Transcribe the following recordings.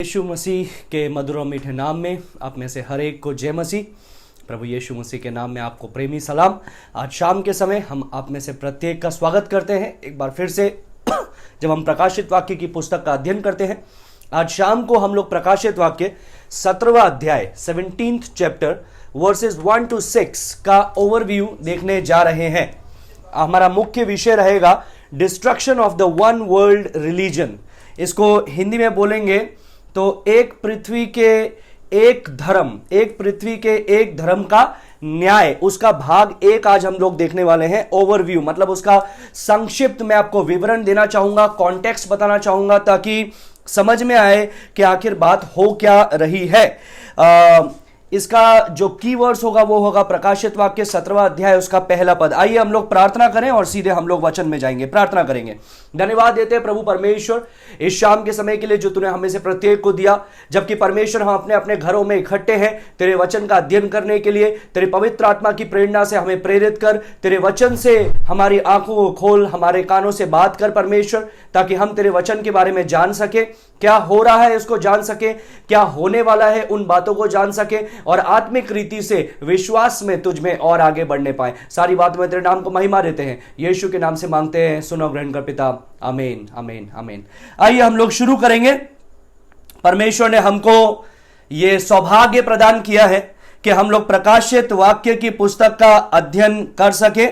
यीशु मसीह के मधुर और मीठे नाम में आप में से हर एक को जय मसीह। प्रभु यीशु मसीह के नाम में आपको प्रेमी सलाम। आज शाम के समय हम आप में से प्रत्येक का स्वागत करते हैं एक बार फिर से जब हम प्रकाशित वाक्य की पुस्तक का अध्ययन करते हैं। आज शाम को हम लोग प्रकाशित वाक्य 17वां अध्याय 17th चैप्टर वर्सेस 1 to 6 का ओवरव्यू देखने जा रहे हैं। हमारा मुख्य विषय रहेगा destruction of the one world religion. इसको हिंदी में बोलेंगे तो एक पृथ्वी के एक धर्म का न्याय, उसका भाग एक आज हम लोग देखने वाले हैं। ओवरव्यू मतलब उसका संक्षिप्त मैं आपको विवरण देना चाहूंगा, कॉन्टेक्स्ट बताना चाहूंगा ताकि समझ में आए कि आखिर बात हो क्या रही है। इसका जो कीवर्ड्स होगा वो होगा प्रकाशित वाक्य 17वां अध्याय उसका पहला पद। आइए हम लोग प्रार्थना करें और सीधे हम लोग वचन में जाएंगे। प्रार्थना करेंगे। धन्यवाद देते हैं प्रभु परमेश्वर इस शाम के समय के लिए जो तूने हमें से प्रत्येक को दिया, जबकि परमेश्वर हम अपने अपने घरों में इकट्ठे हैं तेरे वचन का अध्ययन करने के लिए। तेरे पवित्र आत्मा की प्रेरणा से हमें प्रेरित कर, तेरे वचन से हमारी आंखों को खोल, हमारे कानों से बात कर परमेश्वर, ताकि हम तेरे वचन के बारे में जान सके, क्या हो रहा है उसको जान सके, क्या होने वाला है उन बातों को जान सके और आत्मिक रीति से विश्वास में तुझ में और आगे बढ़ने पाए। सारी बातों में तेरे नाम को महिमा देते हैं, यीशु के नाम से मांगते हैं, सुनो ग्रहण कर पिता, आमीन आमीन आमीन। आइए हम लोग शुरू करेंगे। परमेश्वर ने हमको ये सौभाग्य प्रदान किया है कि हम लोग प्रकाशित वाक्य की पुस्तक का अध्ययन कर सके।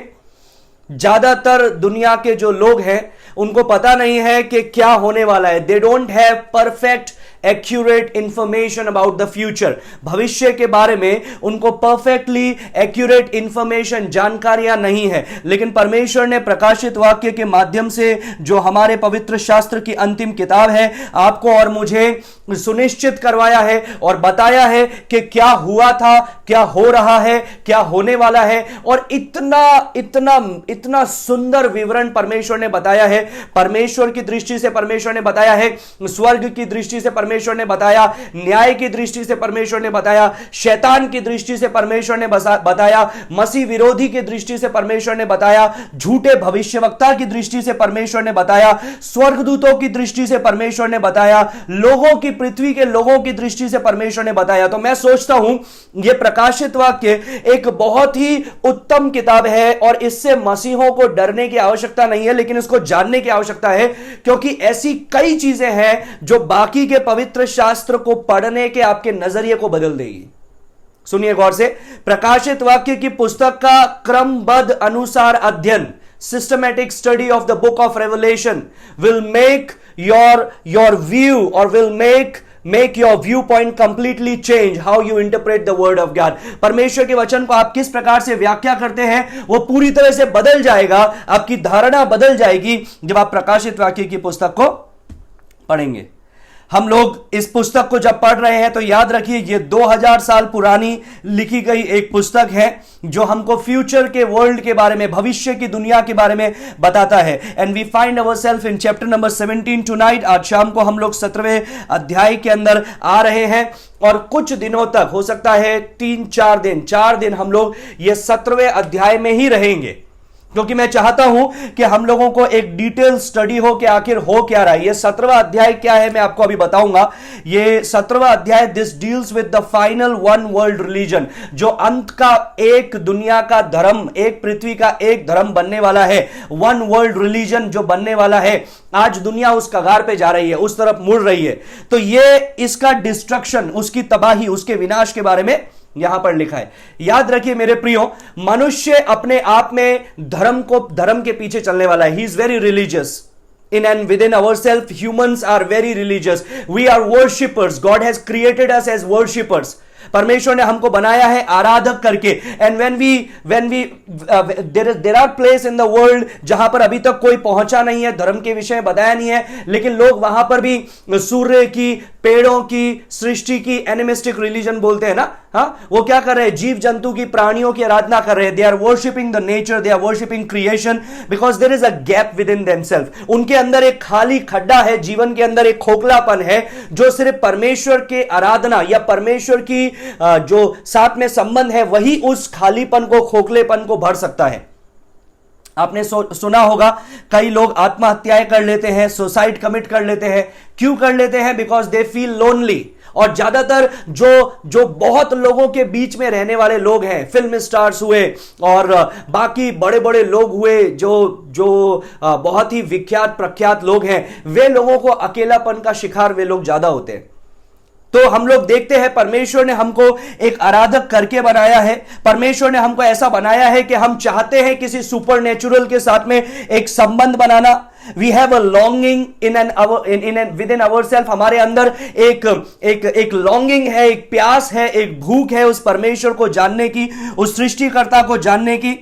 ज्यादातर दुनिया के जो लोग हैं उनको पता नहीं है कि क्या होने वाला है। They don't have perfect accurate information about the future. भविष्य के बारे में उनको परफेक्टली एक्यूरेट इंफॉर्मेशन, जानकारियां नहीं है। लेकिन परमेश्वर ने प्रकाशित वाक्य के माध्यम से, जो हमारे पवित्र शास्त्र की अंतिम किताब है, आपको और मुझे सुनिश्चित करवाया है और बताया है कि क्या हुआ था, क्या हो रहा है, क्या होने वाला है। और इतना इतना इतना सुंदर विवरण परमेश्वर ने बताया है। परमेश्वर की दृष्टि से परमेश्वर ने बताया है, स्वर्ग की दृष्टि से परमेश्वर ने बताया, न्याय की दृष्टि से परमेश्वर ने बताया, शैतान की दृष्टि से परमेश्वर ने बताया, मसीह विरोधी की दृष्टि से परमेश्वर ने बताया, झूठे भविष्यवक्ता की दृष्टि से परमेश्वर ने बताया, स्वर्गदूतों की दृष्टि से परमेश्वर ने बताया, लोगों की, पृथ्वी के लोगों की दृष्टि से परमेश्वर ने बताया। तो मैं सोचता हूं यह प्रकाशित वाक्य एक बहुत ही उत्तम किताब है और इससे मसीहों को डरने की आवश्यकता नहीं है, लेकिन इसको जानने की आवश्यकता है, क्योंकि ऐसी कई चीजें हैं जो बाकी के पवित्र शास्त्र को पढ़ने के आपके नजरिए को बदल देगी। सुनिए गौर से, प्रकाशित वाक्य की पुस्तक का क्रमबद्ध अनुसार अध्ययन, systematic study of the book of Revelation will make your view or will make your viewpoint completely change how you interpret the word of God। परमेश्वर के वचन को आप किस प्रकार से व्याख्या करते हैं वो पूरी तरह से बदल जाएगा, आपकी धारणा बदल जाएगी जब आप प्रकाशित वाक्य की पुस्तक को पढ़ेंगे। हम लोग इस पुस्तक को जब पढ़ रहे हैं तो याद रखिए ये 2000 साल पुरानी लिखी गई एक पुस्तक है जो हमको फ्यूचर के वर्ल्ड के बारे में, भविष्य की दुनिया के बारे में बताता है। And we find ourselves in chapter number 17 tonight. आज शाम को हम लोग 17वें अध्याय के अंदर आ रहे हैं और कुछ दिनों तक, हो सकता है 4 दिन हम लोग ये 17वें अध्याय में ही रहेंगे, क्योंकि मैं चाहता हूं कि हम लोगों को एक डिटेल स्टडी हो कि आखिर हो क्या रहा है। ये 17वां अध्याय क्या है मैं आपको अभी बताऊंगा। ये 17वां अध्याय this deals with the final one world religion, जो अंत का एक दुनिया का धर्म, एक पृथ्वी का एक धर्म बनने वाला है। वन वर्ल्ड रिलीजन जो बनने वाला है। आज दुनिया उस कगार पे जा रही है, उस तरफ मुड़ रही है। तो ये इसका डिस्ट्रक्शन, उसकी तबाही, उसके विनाश के बारे में यहां पर लिखा है। याद रखिए मेरे प्रियो, मनुष्य अपने आप में धर्म के पीछे चलने वाला है। He is very religious in and within ourselves. Humans are very religious. We are worshippers. God has created us as worshippers. परमेश्वर ने हमको बनाया है आराधक करके। And when we there are place in the world जहां पर अभी तक कोई पहुंचा नहीं है, धर्म के विषय बताया नहीं है, लेकिन लोग वहां पर भी सूर्य की, पेड़ों की, सृष्टि की एनिमिस्टिक रिलीजन बोलते हैं ना, हाँ, वो क्या कर रहे हैं, जीव जंतु की, प्राणियों की आराधना कर रहे हैं। They are worshipping the nature, they are worshipping creation, because there is a gap within themselves. उनके अंदर एक खाली खड्डा है, जीवन के अंदर एक खोखलापन है, जो सिर्फ परमेश्वर के आराधना या परमेश्वर की जो साथ में संबंध है वही उस खालीपन को, खोखलेपन को भर सकता है। आपने सुना होगा कई लोग आत्महत्याएं कर लेते हैं, सुसाइड कमिट कर लेते हैं। क्यों कर लेते हैं? Because they feel lonely. और ज्यादातर जो बहुत लोगों के बीच में रहने वाले लोग हैं, फिल्म स्टार्स हुए और बाकी बड़े बड़े लोग हुए, जो बहुत ही विख्यात प्रख्यात लोग हैं, वे लोगों को अकेलापन का शिकार वे लोग ज्यादा होते हैं। तो हम लोग देखते हैं परमेश्वर ने हमको एक आराधक करके बनाया है। परमेश्वर ने हमको ऐसा बनाया है कि हम चाहते हैं किसी सुपर नेचुरल के साथ में एक संबंध बनाना। We have a longing within ourselves. हमारे अंदर एक लॉन्गिंग है, एक प्यास है, एक भूख है उस परमेश्वर को जानने की, उस सृष्टिकर्ता को जानने की।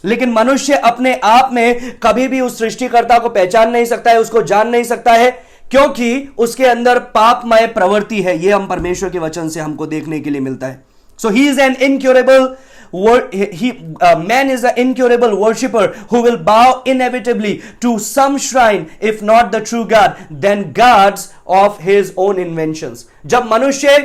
लेकिन मनुष्य अपने आप में कभी भी उस सृष्टिकर्ता को पहचान नहीं सकता है, उसको जान नहीं सकता है, क्योंकि उसके अंदर पापमय प्रवृत्ति है। यह हम परमेश्वर के वचन से हमको देखने के लिए मिलता है। So he is an incurable man is an incurable worshipper who will bow inevitably to some shrine, if not the true God, then gods of his own inventions. जब मनुष्य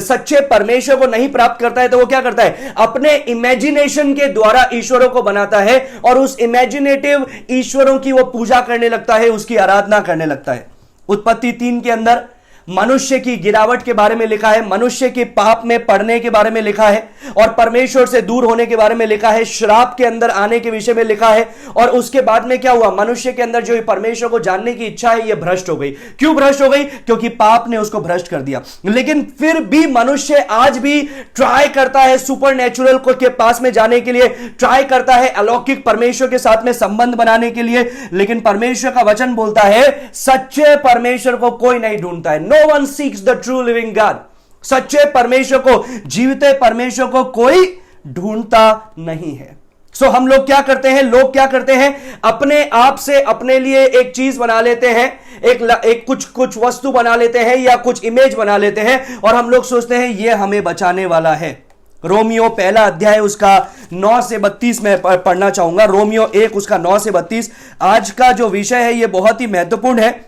सच्चे परमेश्वर को नहीं प्राप्त करता है तो वो क्या करता है? अपने इमेजिनेशन के द्वारा ईश्वरों को बनाता है और उस इमेजिनेटिव ईश्वरों की वो पूजा करने लगता है, उसकी आराधना करने लगता है। उत्पत्ति 3 के अंदर मनुष्य की गिरावट के बारे में लिखा है, मनुष्य के पाप में पड़ने के बारे में लिखा है, और परमेश्वर से दूर होने के बारे में लिखा है, श्राप के अंदर आने के विषय में लिखा है। और उसके बाद में क्या हुआ? मनुष्य के अंदर जो परमेश्वर को जानने की इच्छा है, यह भ्रष्ट हो गई। क्यों भ्रष्ट हो गई? क्योंकि पाप ने उसको भ्रष्ट कर दिया। लेकिन फिर भी मनुष्य आज भी ट्राई करता है सुपर नेचुरल को के पास में जाने के लिए, ट्राई करता है अलौकिक परमेश्वर के साथ में संबंध बनाने के लिए। लेकिन परमेश्वर का वचन बोलता है सच्चे परमेश्वर को कोई नहीं ढूंढता है। No one seeks the true living God. सच्चे परमेश्वर को, जीवते परमेश्वर को कोई ढूंढता नहीं है। सो हम लोग क्या करते हैं? लोग क्या करते हैं? अपने आप से अपने लिए एक चीज बना लेते हैं, एक कुछ वस्तु बना लेते हैं या कुछ इमेज बना लेते हैं, और हम लोग सोचते हैं ये हमें बचाने वाला है। रोमियो 1 अध्याय उसका 9 से 32 में पढ़ना चाहूंगा। रोमियो 1 उसका 9 से 32। आज का जो विषय है ये बहुत ही महत्वपूर्ण है,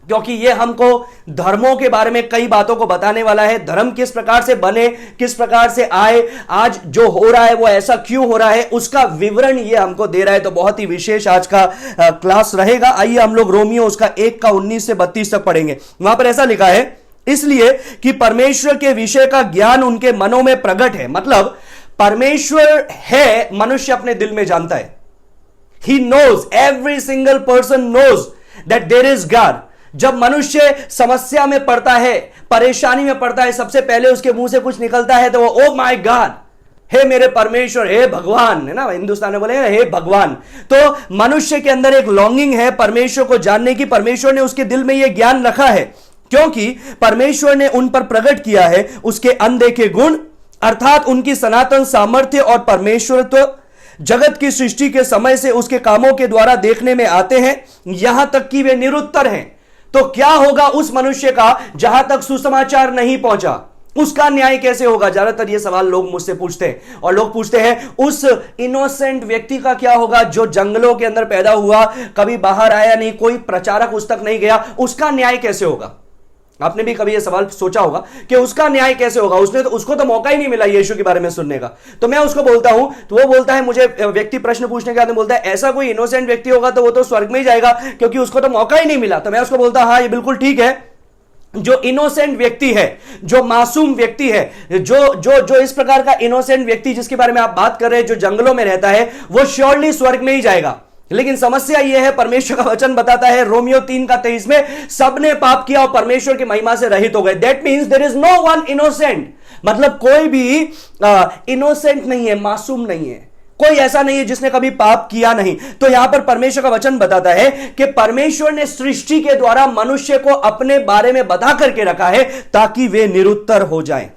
क्योंकि ये हमको धर्मों के बारे में कई बातों को बताने वाला है। धर्म किस प्रकार से बने, किस प्रकार से आए, आज जो हो रहा है वो ऐसा क्यों हो रहा है, उसका विवरण ये हमको दे रहा है। तो बहुत ही विशेष आज का क्लास रहेगा। आइए हम लोग रोमियो उसका 1 का 19 से 32 तक पढ़ेंगे। वहां पर ऐसा लिखा है, इसलिए कि परमेश्वर के विषय का ज्ञान उनके मनों में प्रकट है। मतलब परमेश्वर है, मनुष्य अपने दिल में जानता है। He knows, every single person knows that there is God. जब मनुष्य समस्या में पड़ता है, परेशानी में पड़ता है, सबसे पहले उसके मुंह से कुछ निकलता है तो वो ओ माय गॉड, हे मेरे परमेश्वर, हे भगवान, है ना, हिंदुस्तान में बोले हे भगवान। तो मनुष्य के अंदर एक लॉन्गिंग है परमेश्वर को जानने की। परमेश्वर ने उसके दिल में यह ज्ञान रखा है, क्योंकि परमेश्वर ने उन पर प्रकट किया है उसके अनदेखे गुण, अर्थात उनकी सनातन सामर्थ्य और परमेश्वरत्व। जगत की सृष्टि के समय से उसके कामों के द्वारा देखने में आते हैं, यहां तक कि वे निरुत्तर हैं। तो क्या होगा उस मनुष्य का जहां तक सुसमाचार नहीं पहुंचा? उसका न्याय कैसे होगा? ज्यादातर ये सवाल लोग मुझसे पूछते हैं। और लोग पूछते हैं उस इनोसेंट व्यक्ति का क्या होगा जो जंगलों के अंदर पैदा हुआ, कभी बाहर आया नहीं, कोई प्रचारक उस तक नहीं गया, उसका न्याय कैसे होगा? आपने भी कभी यह सवाल सोचा होगा कि उसका न्याय कैसे होगा? उसको तो मौका ही नहीं मिला यीशु के बारे में सुनने का। तो मैं उसको बोलता हूं तो वो बोलता है, मुझे व्यक्ति प्रश्न पूछने के बाद बोलता है ऐसा कोई इनोसेंट व्यक्ति होगा तो वो तो स्वर्ग में ही जाएगा क्योंकि उसको तो मौका ही नहीं मिला। तो मैं उसको बोलता हाँ, ये बिल्कुल ठीक है। जो इनोसेंट व्यक्ति है, जो मासूम व्यक्ति है, जो इस प्रकार का इनोसेंट व्यक्ति जिसके बारे में आप बात कर रहे हैं, जो जंगलों में रहता है, वो श्योरली स्वर्ग में ही जाएगा। लेकिन समस्या यह है, परमेश्वर का वचन बताता है रोमियो 3 का 23 में, सबने पाप किया और परमेश्वर की महिमा से रहित हो गए। That means there is no one innocent. मतलब कोई भी इनोसेंट नहीं है, मासूम नहीं है, कोई ऐसा नहीं है जिसने कभी पाप किया नहीं। तो यहां पर परमेश्वर का वचन बताता है कि परमेश्वर ने सृष्टि के द्वारा मनुष्य को अपने बारे में बता करके रखा है ताकि वे निरुत्तर हो जाएं।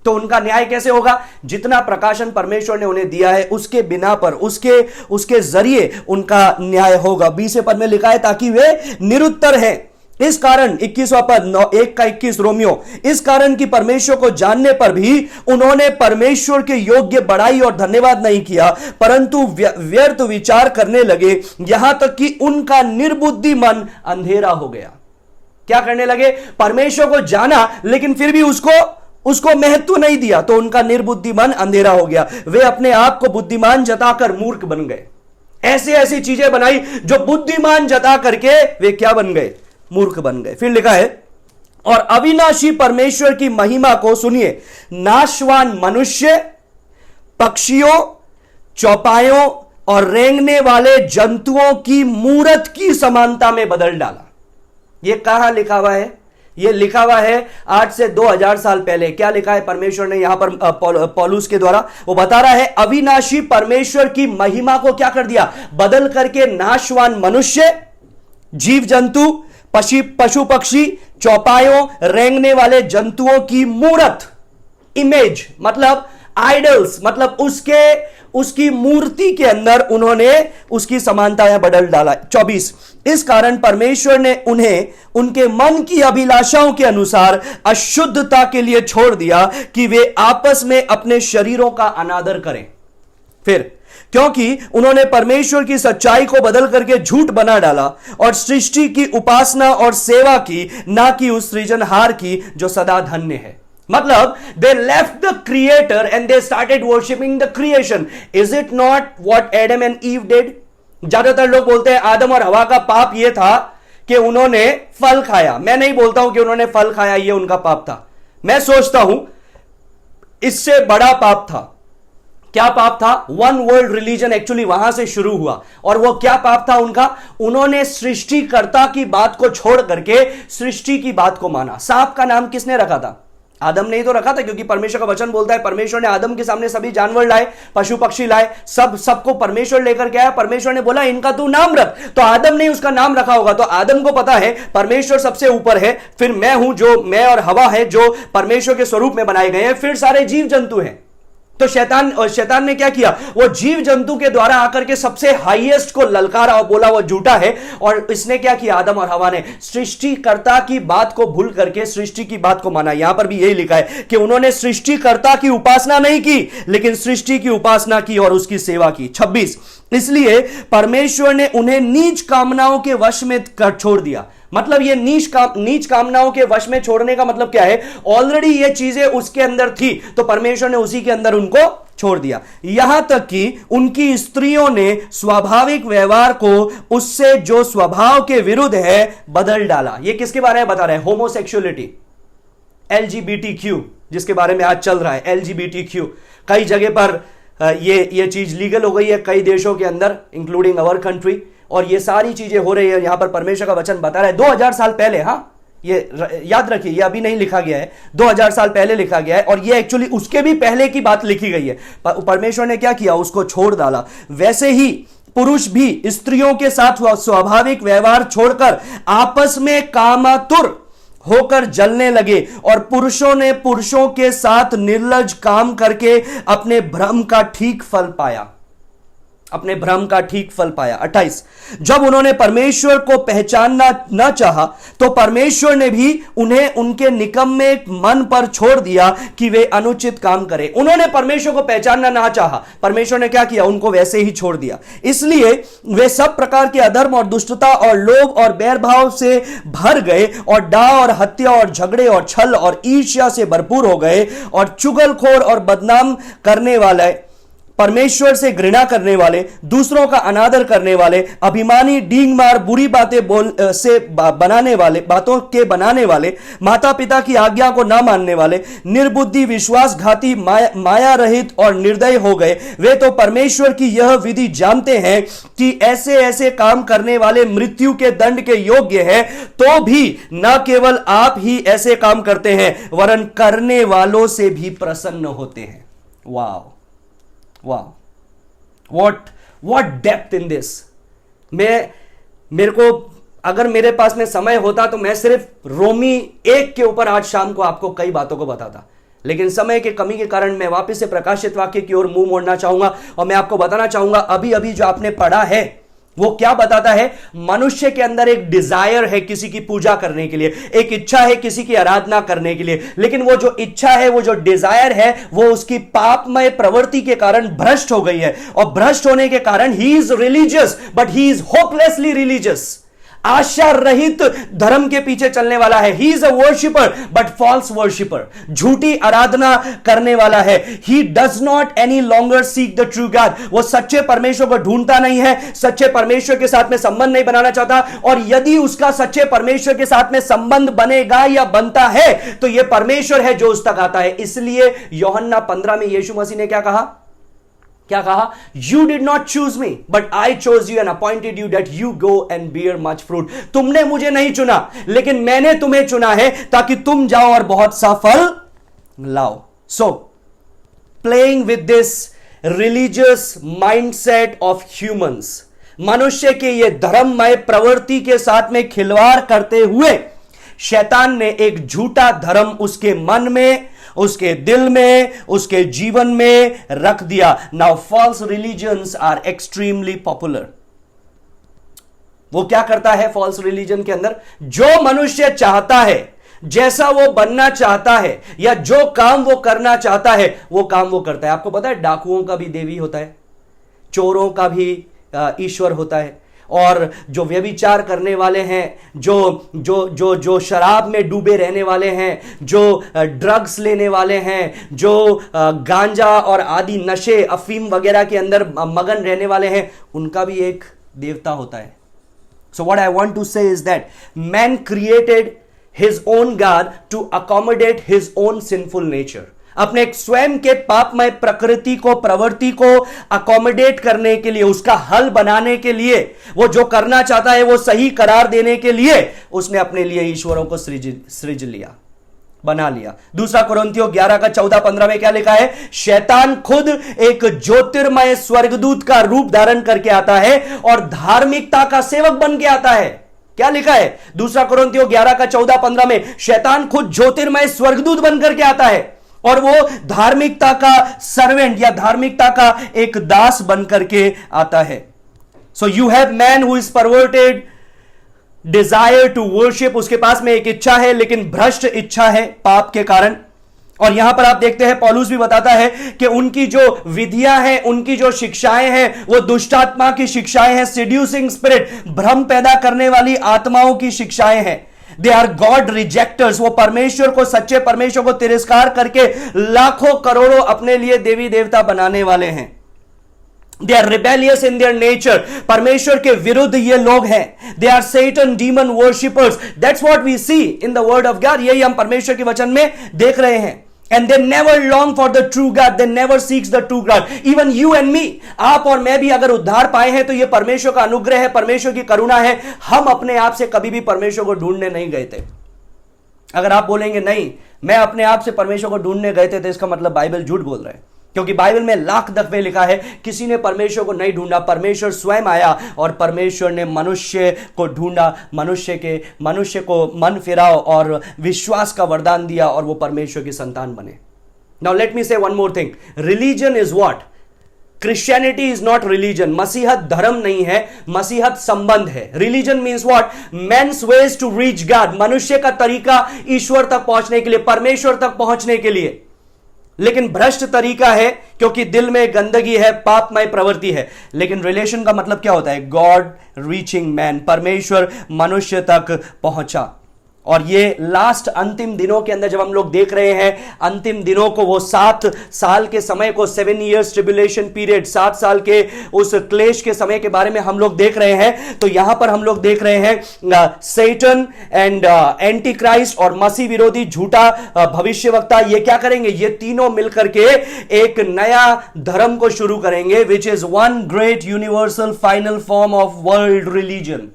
तो उनका न्याय कैसे होगा? जितना प्रकाशन परमेश्वर ने उन्हें दिया है उसके बिना पर, उसके जरिए उनका न्याय होगा। 20वें पद में लिखा है ताकि वे निरुत्तर हैं। इस कारण 21वां पद 1 का 21 रोमियो, इस कारण कि परमेश्वर को जानने पर भी उन्होंने परमेश्वर के योग्य बड़ाई और धन्यवाद नहीं किया, परंतु व्यर्थ विचार करने लगे, यहां तक कि उनका निर्बुद्धि मन अंधेरा हो गया। क्या करने लगे? परमेश्वर को जाना लेकिन फिर भी उसको महत्व नहीं दिया, तो उनका निर्बुद्धि मन अंधेरा हो गया। वे अपने आप को बुद्धिमान जताकर मूर्ख बन गए। ऐसे ऐसी चीजें बनाई जो बुद्धिमान जता करके वे क्या बन गए, मूर्ख बन गए। फिर लिखा है और अविनाशी परमेश्वर की महिमा को सुनिए नाशवान मनुष्य, पक्षियों, चौपायों और रेंगने वाले जंतुओं की मूरत की समानता में बदल डाला। यह कहां लिखा हुआ है? यह लिखा हुआ है आज से 2000 साल पहले। क्या लिखा है परमेश्वर ने यहां पर पौलुस के द्वारा? वो बता रहा है अविनाशी परमेश्वर की महिमा को क्या कर दिया, बदल करके नाशवान मनुष्य, जीव जंतु, पशु पक्षी, चौपायों, रेंगने वाले जंतुओं की मूरत, इमेज मतलब आइडल्स, मतलब उसकी मूर्ति के अंदर उन्होंने उसकी समानताएं बदल डाला। 24 इस कारण परमेश्वर ने उन्हें उनके मन की अभिलाषाओं के अनुसार अशुद्धता के लिए छोड़ दिया कि वे आपस में अपने शरीरों का अनादर करें। फिर क्योंकि उन्होंने परमेश्वर की सच्चाई को बदल करके झूठ बना डाला और सृष्टि की उपासना और सेवा की, ना कि उस सृजनहार की जो सदा धन्य है। मतलब they left the creator and they started worshipping the creation. Is it not what Adam and Eve did? ज्यादातर लोग बोलते हैं आदम और हवा का पाप यह था कि उन्होंने फल खाया। मैं नहीं बोलता हूं कि उन्होंने फल खाया यह उनका पाप था। मैं सोचता हूं इससे बड़ा पाप था। क्या पाप था? वन वर्ल्ड रिलीजन एक्चुअली वहां से शुरू हुआ। और वो क्या पाप था उनका? उन्होंने सृष्टिकर्ता की बात को छोड़ करके सृष्टि की बात को माना। सांप का नाम किसने रखा था? आदम ने ही तो रखा था, क्योंकि परमेश्वर का वचन बोलता है परमेश्वर ने आदम के सामने सभी जानवर लाए, पशु पक्षी लाए, सबको परमेश्वर लेकर के आया। परमेश्वर ने बोला इनका तू नाम रख, तो आदम ने उसका नाम रखा होगा। तो आदम को पता है परमेश्वर सबसे ऊपर है, फिर मैं हूं जो मैं और हवा है जो परमेश्वर के स्वरूप में बनाए गए हैं, फिर सारे जीव जंतु हैं। तो शैतान ने क्या किया? वो जीव जंतु के द्वारा आकर के सबसे हाईएस्ट को ललकारा और बोला वो झूठा है। और इसने क्या किया? आदम और हवा ने सृष्टिकर्ता की बात को भूल करके सृष्टि की बात को माना। यहां पर भी यही लिखा है कि उन्होंने सृष्टिकर्ता की उपासना नहीं की, लेकिन सृष्टि की उपासना की और उसकी सेवा की। 26 इसलिए परमेश्वर ने उन्हें नीच कामनाओं के वश में कर छोड़ दिया। मतलब ये नीच कामनाओं के वश में छोड़ने का मतलब क्या है? ऑलरेडी ये चीजें उसके अंदर थी, तो परमेश्वर ने उसी के अंदर उनको छोड़ दिया। यहां तक कि उनकी स्त्रियों ने स्वाभाविक व्यवहार को उससे जो स्वभाव के विरुद्ध है बदल डाला। ये किसके बारे में बता रहे हैं? होमोसेक्सुअलिटी, LGBTQ, जिसके बारे में आज चल रहा है। LGBTQ कई जगह पर ये चीज लीगल हो गई है, कई देशों के अंदर इंक्लूडिंग अवर कंट्री। और ये सारी चीजें हो रही है, यहां पर परमेश्वर का वचन बता रहा है 2000 साल पहले। हाँ, ये याद रखिए, ये अभी नहीं लिखा गया है, 2000 साल पहले लिखा गया है। और ये एक्चुअली उसके भी पहले की बात लिखी गई है। परमेश्वर ने क्या किया? उसको छोड़ डाला। वैसे ही पुरुष भी स्त्रियों के साथ स्वाभाविक व्यवहार छोड़कर आपस में कामातुर होकर जलने लगे, और पुरुषों ने पुरुषों के साथ निर्लज्ज काम करके अपने भ्रम का ठीक फल पाया। 28 जब उन्होंने परमेश्वर को पहचानना न चाहा, तो परमेश्वर ने भी उन्हें उनके निकम्मे मन पर छोड़ दिया कि वे अनुचित काम करें। उन्होंने परमेश्वर को पहचानना ना चाहा, परमेश्वर ने क्या किया? उनको वैसे ही छोड़ दिया। इसलिए वे सब प्रकार के अधर्म और दुष्टता और लोभ और बैरभाव से भर गए, और डाह और हत्या और झगड़े और छल और ईर्ष्या से भरपूर हो गए, और चुगलखोर और बदनाम करने वाले, परमेश्वर से घृणा करने वाले, दूसरों का अनादर करने वाले, अभिमानी, डींग मार, बुरी बातें बनाने वाले, माता पिता की आज्ञा को ना मानने वाले, निर्बुद्धि, विश्वासघाती, माया रहित और निर्दय हो गए। वे तो परमेश्वर की यह विधि जानते हैं कि ऐसे ऐसे काम करने वाले मृत्यु के दंड के योग्य है, तो भी न केवल आप ही ऐसे काम करते हैं, वरन करने वालों से भी प्रसन्न होते हैं। वाह वाह, what depth in this। मेरे को अगर मेरे पास में समय होता तो मैं सिर्फ रोमी 1 के ऊपर आज शाम को आपको कई बातों को बताता, लेकिन समय के कमी के कारण मैं वापस से प्रकाशित वाक्य की ओर मुंह मोड़ना चाहूंगा। और मैं आपको बताना चाहूंगा अभी अभी जो आपने पढ़ा है वो क्या बताता है? मनुष्य के अंदर एक डिजायर है किसी की पूजा करने के लिए, एक इच्छा है किसी की आराधना करने के लिए, लेकिन वो जो इच्छा है, वो जो डिजायर है, वो उसकी पापमय प्रवृत्ति के कारण भ्रष्ट हो गई है। और भ्रष्ट होने के कारण he is religious, but he is hopelessly religious. आशा रहित धर्म के पीछे चलने वाला है। He is a worshipper but false worshipper, झूठी आराधना करने वाला है। He does not any longer seek the true God, वो सच्चे परमेश्वर को ढूंढता नहीं है, सच्चे परमेश्वर के साथ में संबंध नहीं बनाना चाहता। और यदि उसका सच्चे परमेश्वर के साथ में संबंध बनेगा या बनता है तो यह परमेश्वर है जो उस तक आता है। इसलिए यूहन्ना 15 में यीशु मसीह ने क्या कहा? क्या कहा? You did not choose me but I chose you and appointed you that you go and bear much fruit. तुमने मुझे नहीं चुना लेकिन मैंने तुम्हें चुना है ताकि तुम जाओ और बहुत सा फल लाओ। सो playing with this religious mindset of humans, मनुष्य के ये धर्ममय प्रवृत्ति के साथ में खिलवाड़ करते हुए शैतान ने एक झूठा धर्म उसके मन में, उसके दिल में, उसके जीवन में रख दिया। Now false religions are extremely popular. वो क्या करता है फॉल्स रिलीजन के अंदर? जो मनुष्य चाहता है, जैसा वो बनना चाहता है या जो काम वो करना चाहता है वो काम वो करता है। आपको पता है डाकुओं का भी देवी होता है, चोरों का भी ईश्वर होता है, और जो व्यभिचार करने वाले हैं, जो जो जो जो शराब में डूबे रहने वाले हैं, जो ड्रग्स लेने वाले हैं, जो गांजा और आदि नशे अफीम वगैरह के अंदर मगन रहने वाले हैं, उनका भी एक देवता होता है। So what I want to say is that man created his own god to accommodate his own sinful nature. अपने स्वयं के पापमय प्रकृति को, प्रवृत्ति को अकोमोडेट करने के लिए, उसका हल बनाने के लिए, वो जो करना चाहता है वो सही करार देने के लिए उसने अपने लिए ईश्वरों को सृज लिया, बना लिया। दूसरा कुरिन्थियों 11 का 14-15 में क्या लिखा है? शैतान खुद एक ज्योतिर्मय स्वर्गदूत का रूप धारण करके आता है और धार्मिकता का सेवक बन के आता है। क्या लिखा है दूसरा कुरिन्थियों 11 का 14-15 में? शैतान खुद ज्योतिर्मय स्वर्गदूत बनकर के आता है और वो धार्मिकता का सर्वेंट या धार्मिकता का एक दास बनकर के आता है। So you have man who is perverted desire to worship, उसके पास में एक इच्छा है लेकिन भ्रष्ट इच्छा है पाप के कारण। और यहां पर आप देखते हैं पौलुस भी बताता है कि उनकी जो विधियां हैं, उनकी जो शिक्षाएं हैं वो दुष्टात्मा की शिक्षाएं हैं, सीड्यूसिंग स्पिरिट, भ्रम पैदा करने वाली आत्माओं की शिक्षाएं हैं। दे आर गॉड रिजेक्टर्स, वो परमेश्वर को, सच्चे परमेश्वर को तिरस्कार करके लाखों करोड़ों अपने लिए देवी देवता बनाने वाले हैं। They are rebellious in their nature, परमेश्वर के विरुद्ध ये लोग हैं। They are Satan demon worshippers, that's what we see in the word of God. यही हम परमेश्वर के वचन में देख रहे हैं। And they never long for the true God. They never seeks the true God. Even you and me, आप और मैं भी अगर उद्धार पाए हैं तो यह परमेश्वर का अनुग्रह है, परमेश्वर की करुणा है। हम अपने आप से कभी भी परमेश्वर को ढूंढने नहीं गए थे। अगर आप बोलेंगे नहीं मैं अपने आप से परमेश्वर को ढूंढने गए थे, तो इसका मतलब बाइबल झूठ बोल रहा है, क्योंकि बाइबल में लाख दफे लिखा है किसी ने परमेश्वर को नहीं ढूंढा, परमेश्वर स्वयं आया और परमेश्वर ने मनुष्य को ढूंढा, मनुष्य को मन फिराओ और विश्वास का वरदान दिया और वो परमेश्वर की संतान बने। Now let me say one more thing, religion is what? Christianity is not religion. मसीहत धर्म नहीं है, मसीहत संबंध है। Religion means what? Man's ways to reach god, मनुष्य का तरीका ईश्वर तक पहुंचने के लिए, परमेश्वर तक पहुंचने के लिए। लेकिन भ्रष्ट तरीका है क्योंकि दिल में गंदगी है, पापमय प्रवृत्ति है। लेकिन रिलेशन का मतलब क्या होता है? गॉड रीचिंग मैन, परमेश्वर मनुष्य तक पहुंचा। और ये लास्ट अंतिम दिनों के अंदर जब हम लोग देख रहे हैं, अंतिम दिनों को, वो 7 साल के समय को, 7 years ट्रिब्यूलेशन पीरियड, 7 साल के उस क्लेश के समय के बारे में हम लोग देख रहे हैं। तो यहां पर हम लोग देख रहे हैं सैटन एंड एंटी क्राइस्ट और मसीह विरोधी झूठा भविष्यवक्ता, ये क्या करेंगे? ये तीनों मिलकर के एक नया धर्म को शुरू करेंगे, which is one great universal final form of world religion.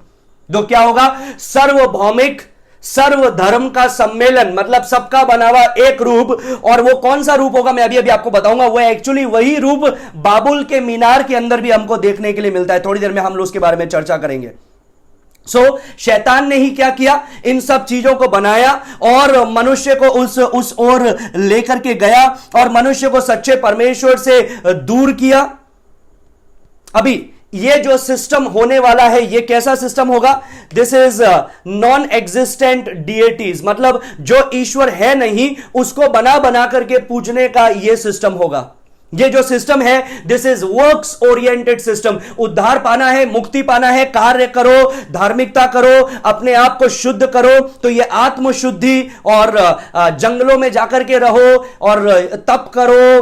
तो क्या होगा? सार्वभौमिक सर्वधर्म का सम्मेलन, मतलब सबका बना हुआ एक रूप। और वो कौन सा रूप होगा मैं अभी अभी आपको बताऊंगा। वो एक्चुअली वही रूप बाबुल के मीनार के अंदर भी हमको देखने के लिए मिलता है। थोड़ी देर में हम लोग उसके बारे में चर्चा करेंगे। सो शैतान ने ही क्या किया? इन सब चीजों को बनाया और मनुष्य को उस ओर लेकर के गया और मनुष्य को सच्चे परमेश्वर से दूर किया। अभी ये जो सिस्टम होने वाला है, ये कैसा सिस्टम होगा? दिस इज नॉन एग्जिस्टेंट डिएटीज, मतलब जो ईश्वर है नहीं उसको बना बना करके पूजने का ये सिस्टम होगा। ये जो सिस्टम है, this is works oriented system. उद्धार पाना है, मुक्ति पाना है, कार्य करो, धार्मिकता करो, अपने आप को शुद्ध करो, तो ये आत्मशुद्धि और जंगलों में जाकर के रहो और तप करो,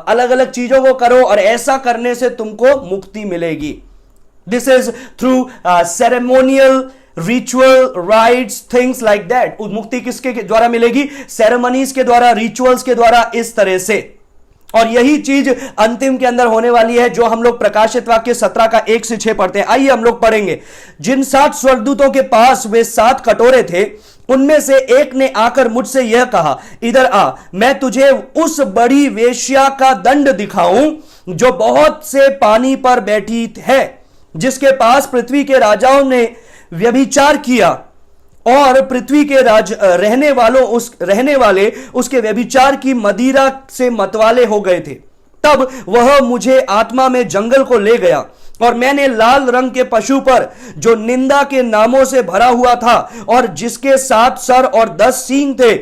अलग अलग चीजों को करो, और ऐसा करने से तुमको मुक्ति मिलेगी। This is through ceremonial ritual rights things like that. मुक्ति किसके द्वारा मिलेगी? सेरेमनीज के द्वारा, रिचुअल्स के द्वारा, इस तरह से। और यही चीज अंतिम के अंदर होने वाली है, जो हम लोग प्रकाशित वाक्य 17 का 1 से 6 पढ़ते हैं। आइए हम लोग पढ़ेंगे। जिन 7 स्वर्गदूतों के पास वे 7 कटोरे थे, उनमें से एक ने आकर मुझसे यह कहा, इधर आ, मैं तुझे उस बड़ी वेश्या का दंड दिखाऊं जो बहुत से पानी पर बैठी है, जिसके पास पृथ्वी के राजाओं ने व्यभिचार किया और पृथ्वी के रहने वाले उसके व्यभिचार की मदिरा से मतवाले हो गए थे। तब वह मुझे आत्मा में जंगल को ले गया, और मैंने लाल रंग के पशु पर, जो निंदा के नामों से भरा हुआ था और जिसके 7 सर और 10 सींग थे,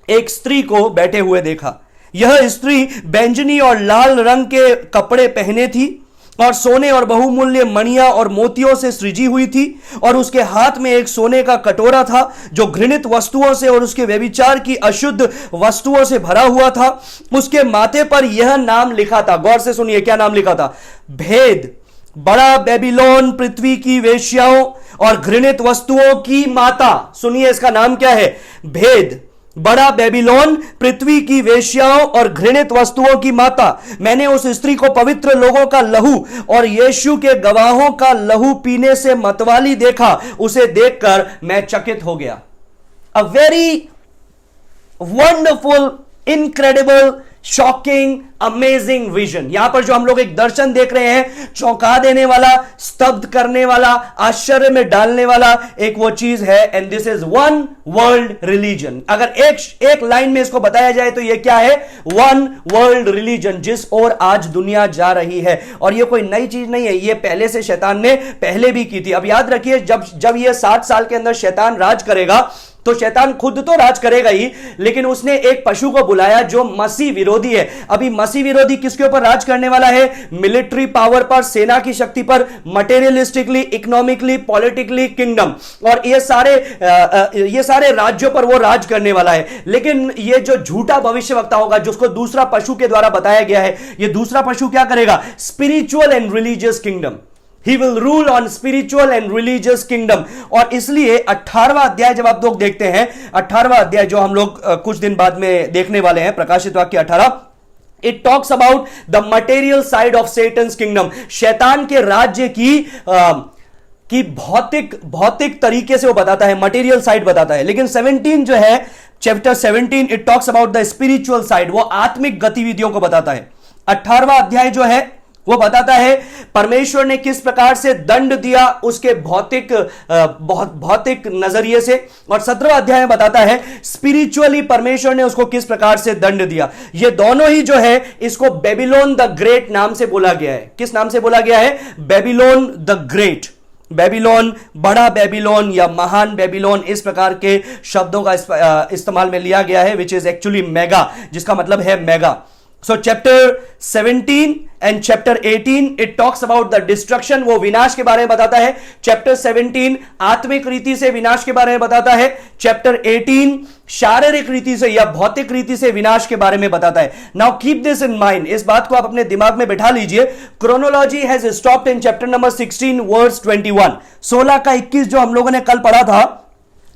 एक स्त्री को बैठे हुए देखा। यह स्त्री बैंजनी और लाल रंग के कपड़े पहने थी और सोने और बहुमूल्य मणियां और मोतियों से सृजी हुई थी, और उसके हाथ में एक सोने का कटोरा था जो घृणित वस्तुओं से और उसके व्यभिचार की अशुद्ध वस्तुओं से भरा हुआ था। उसके माथे पर यह नाम लिखा था, गौर से सुनिए क्या नाम लिखा था, भेद, बड़ा बेबीलोन, पृथ्वी की वेश्याओं और घृणित वस्तुओं की माता। सुनिए इसका नाम क्या है, भेद, बड़ा बेबीलोन, पृथ्वी की वेश्याओं और घृणित वस्तुओं की माता। मैंने उस स्त्री को पवित्र लोगों का लहू और यीशु के गवाहों का लहू पीने से मतवाली देखा। उसे देखकर मैं चकित हो गया। A very wonderful, incredible, shocking, amazing vision. यहां पर जो हम लोग एक दर्शन देख रहे हैं, चौंका देने वाला, स्तब्ध करने वाला, आश्चर्य में डालने वाला एक वो चीज है। And this is one world religion. अगर एक लाइन में इसको बताया जाए तो ये क्या है, वन वर्ल्ड रिलीजन, जिस ओर आज दुनिया जा रही है। और ये कोई नई चीज नहीं है, ये पहले से शैतान ने पहले भी की थी। अब याद रखिए, जब ये 60 साल के अंदर शैतान राज करेगा, तो शैतान खुद तो राज करेगा ही, लेकिन उसने एक पशु को बुलाया जो मसीह विरोधी है। अभी मसीह विरोधी किसके ऊपर राज करने वाला है? मिलिट्री पावर पर, सेना की शक्ति पर, मटेरियलिस्टिकली, इकोनॉमिकली, पॉलिटिकली, किंगडम, और ये सारे राज्यों पर वो राज करने वाला है। लेकिन ये जो झूठा भविष्यवक्ता होगा, जिसको दूसरा पशु के द्वारा बताया गया है, ये दूसरा पशु क्या करेगा? Spiritual and religious kingdom. He will rule on spiritual and religious kingdom। और इसलिए 18वां अध्याय जब आप लोग देखते हैं, 18वां अध्याय जो हम लोग कुछ दिन बाद में देखने वाले हैं, प्रकाशित वाक्य 18, it talks about the material side of Satan's kingdom. शैतान के राज्य की भौतिक तरीके से वो बताता है, मटेरियल साइड बताता है। लेकिन 17 जो है, chapter 17, it talks about the spiritual side, वो आत्मिक गतिविधियों को बताता है। 18वां अध्याय जो है वो बताता है परमेश्वर ने किस प्रकार से दंड दिया उसके भौतिक नजरिए से, और 17वां अध्याय में बताता है स्पिरिचुअली परमेश्वर ने उसको किस प्रकार से दंड दिया। ये दोनों ही जो है, इसको बेबीलोन द ग्रेट नाम से बोला गया है। किस नाम से बोला गया है? Babylon the great. बेबीलोन, बड़ा बेबीलोन या महान बेबीलोन, इस प्रकार के शब्दों का इस्तेमाल में लिया गया है, विच इज एक्चुअली मेगा, जिसका मतलब है mega. So chapter 17 and chapter 18 it talks about the destruction, वो विनाश के बारे में बताता है। Chapter 17 आत्मिक रीति से विनाश के बारे में बताता है। Chapter 18 शारीरिक रीति से या भौतिक रीति से विनाश के बारे में बताता है। Now keep this in mind, इस बात को आप अपने दिमाग में बैठा लीजिए। Chronology has stopped in chapter number 16 verse 21। 16 का 21 जो हम लोगों ने कल पढ़ा था,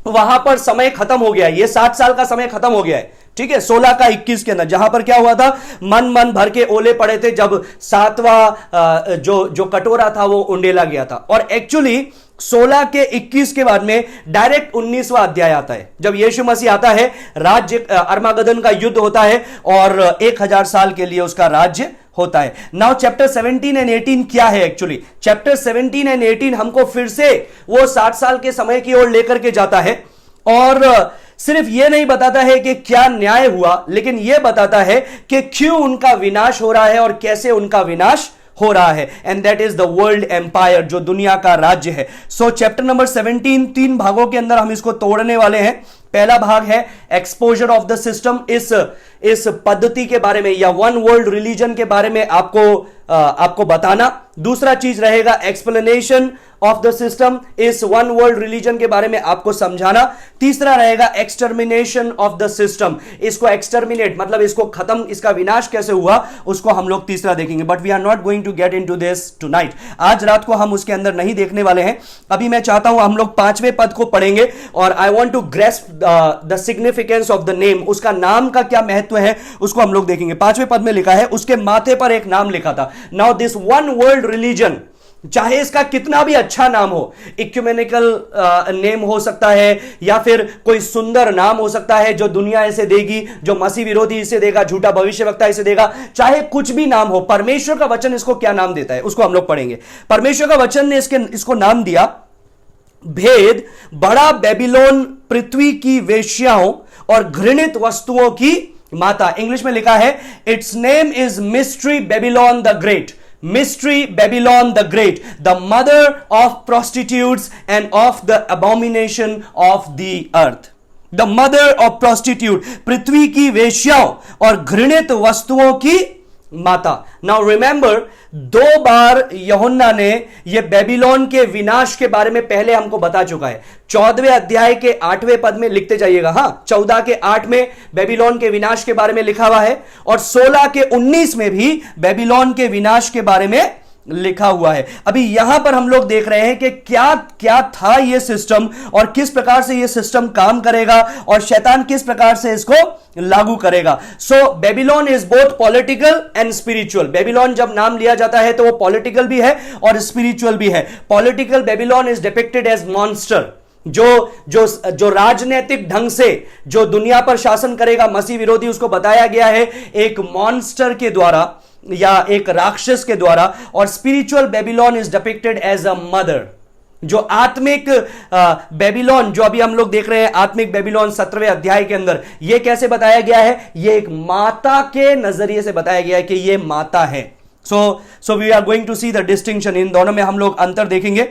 वहां पर समय खत्म हो गया है। ये 60 साल का समय खत्म हो गया है, ठीक है। 16 का 21 के अंदर जहां पर क्या हुआ था, मन भर के ओले पड़े थे जब 7वां जो कटोरा था वो उंडेला गया था। और एक्चुअली 16 के 21 के बाद में डायरेक्ट 19वां अध्याय आता है, जब यीशु मसीह आता है, राज्य अर्मागदन का युद्ध होता है और 1000 साल के लिए उसका राज्य होता है। नाउ चैप्टर 17 एंड 18 क्या है? एक्चुअली चैप्टर 17 एंड 18 हमको फिर से वो 60 साल के समय की ओर लेकर के जाता है, और सिर्फ यह नहीं बताता है कि क्या न्याय हुआ, लेकिन यह बताता है कि क्यों उनका विनाश हो रहा है और कैसे उनका विनाश हो रहा है, and that is the world empire, जो दुनिया का राज्य है। सो चैप्टर नंबर 17 तीन भागों के अंदर हम इसको तोड़ने वाले हैं। पहला भाग है एक्सपोजर ऑफ द सिस्टम, इस पद्धति के बारे में या वन वर्ल्ड रिलीजन के बारे में आपको बताना। दूसरा चीज रहेगा एक्सप्लेनेशन ऑफ द सिस्टम, इस वन वर्ल्ड रिलीजन के बारे में आपको समझाना। तीसरा रहेगा एक्सटर्मिनेशन ऑफ द सिस्टम, इसको एक्सटर्मिनेट मतलब इसको खत्म, इसका विनाश कैसे हुआ उसको हम लोग तीसरा देखेंगे। But we are not going to get into this tonight, आज रात को हम उसके अंदर नहीं देखने वाले हैं। अभी मैं चाहता हूं हम लोग 5वें पद को पढ़ेंगे और I want to grasp the significance of the name, उसका नाम का क्या महत्व है उसको हम लोग देखेंगे। 5वें पद में लिखा है उसके माथे पर एक नाम लिखा था। Now this one world religion, चाहे इसका कितना भी अच्छा नाम हो, इक्यूमेनिकल नेम हो सकता है या फिर कोई सुंदर नाम हो सकता है जो दुनिया इसे देगी, जो मसीह विरोधी इसे देगा, झूठा भविष्यवक्ता इसे देगा, चाहे कुछ भी नाम हो, परमेश्वर का वचन इसको क्या नाम देता है उसको हम लोग पढ़ेंगे। परमेश्वर का वचन ने इसको नाम दिया भेद, बड़ा बेबीलोन, पृथ्वी की वेश्याओं और घृणित वस्तुओं की माता। इंग्लिश में लिखा है it's name is mystery Babylon the great, mystery Babylon the great, the mother of prostitutes and of the abomination of the earth. The mother of prostitute, पृथ्वी की वेश्याओं और घृणित वस्तुओं की माता। नाउ रिमेंबर, 2 बार यूहन्ना ने यह बेबीलोन के विनाश के बारे में पहले हमको बता चुका है। 14वें अध्याय के 8वें पद में लिखते जाइएगा, हां 14 के 8 में बेबीलोन के विनाश के बारे में लिखा हुआ है और 16 के 19 में भी बेबीलोन के विनाश के बारे में लिखा हुआ है। अभी यहां पर हम लोग देख रहे हैं कि क्या क्या था यह सिस्टम और किस प्रकार से यह सिस्टम काम करेगा और शैतान किस प्रकार से इसको लागू करेगा। So Babylon is both political and spiritual. Babylon जब नाम लिया जाता है तो वो पॉलिटिकल भी है और स्पिरिचुअल भी है। Political Babylon is depicted as monster, जो राजनीतिक ढंग से जो दुनिया पर शासन करेगा, मसीह विरोधी, उसको बताया गया है एक मॉन्स्टर के द्वारा या एक राक्षस के द्वारा। और spiritual Babylon is depicted as a mother, जो आत्मिक बेबीलोन जो अभी हम लोग देख रहे हैं, आत्मिक बेबीलोन 17वें अध्याय के अंदर, यह कैसे बताया गया है, यह एक माता के नजरिए से बताया गया है कि यह माता है। So we are going to see the distinction, इन दोनों में हम लोग अंतर देखेंगे।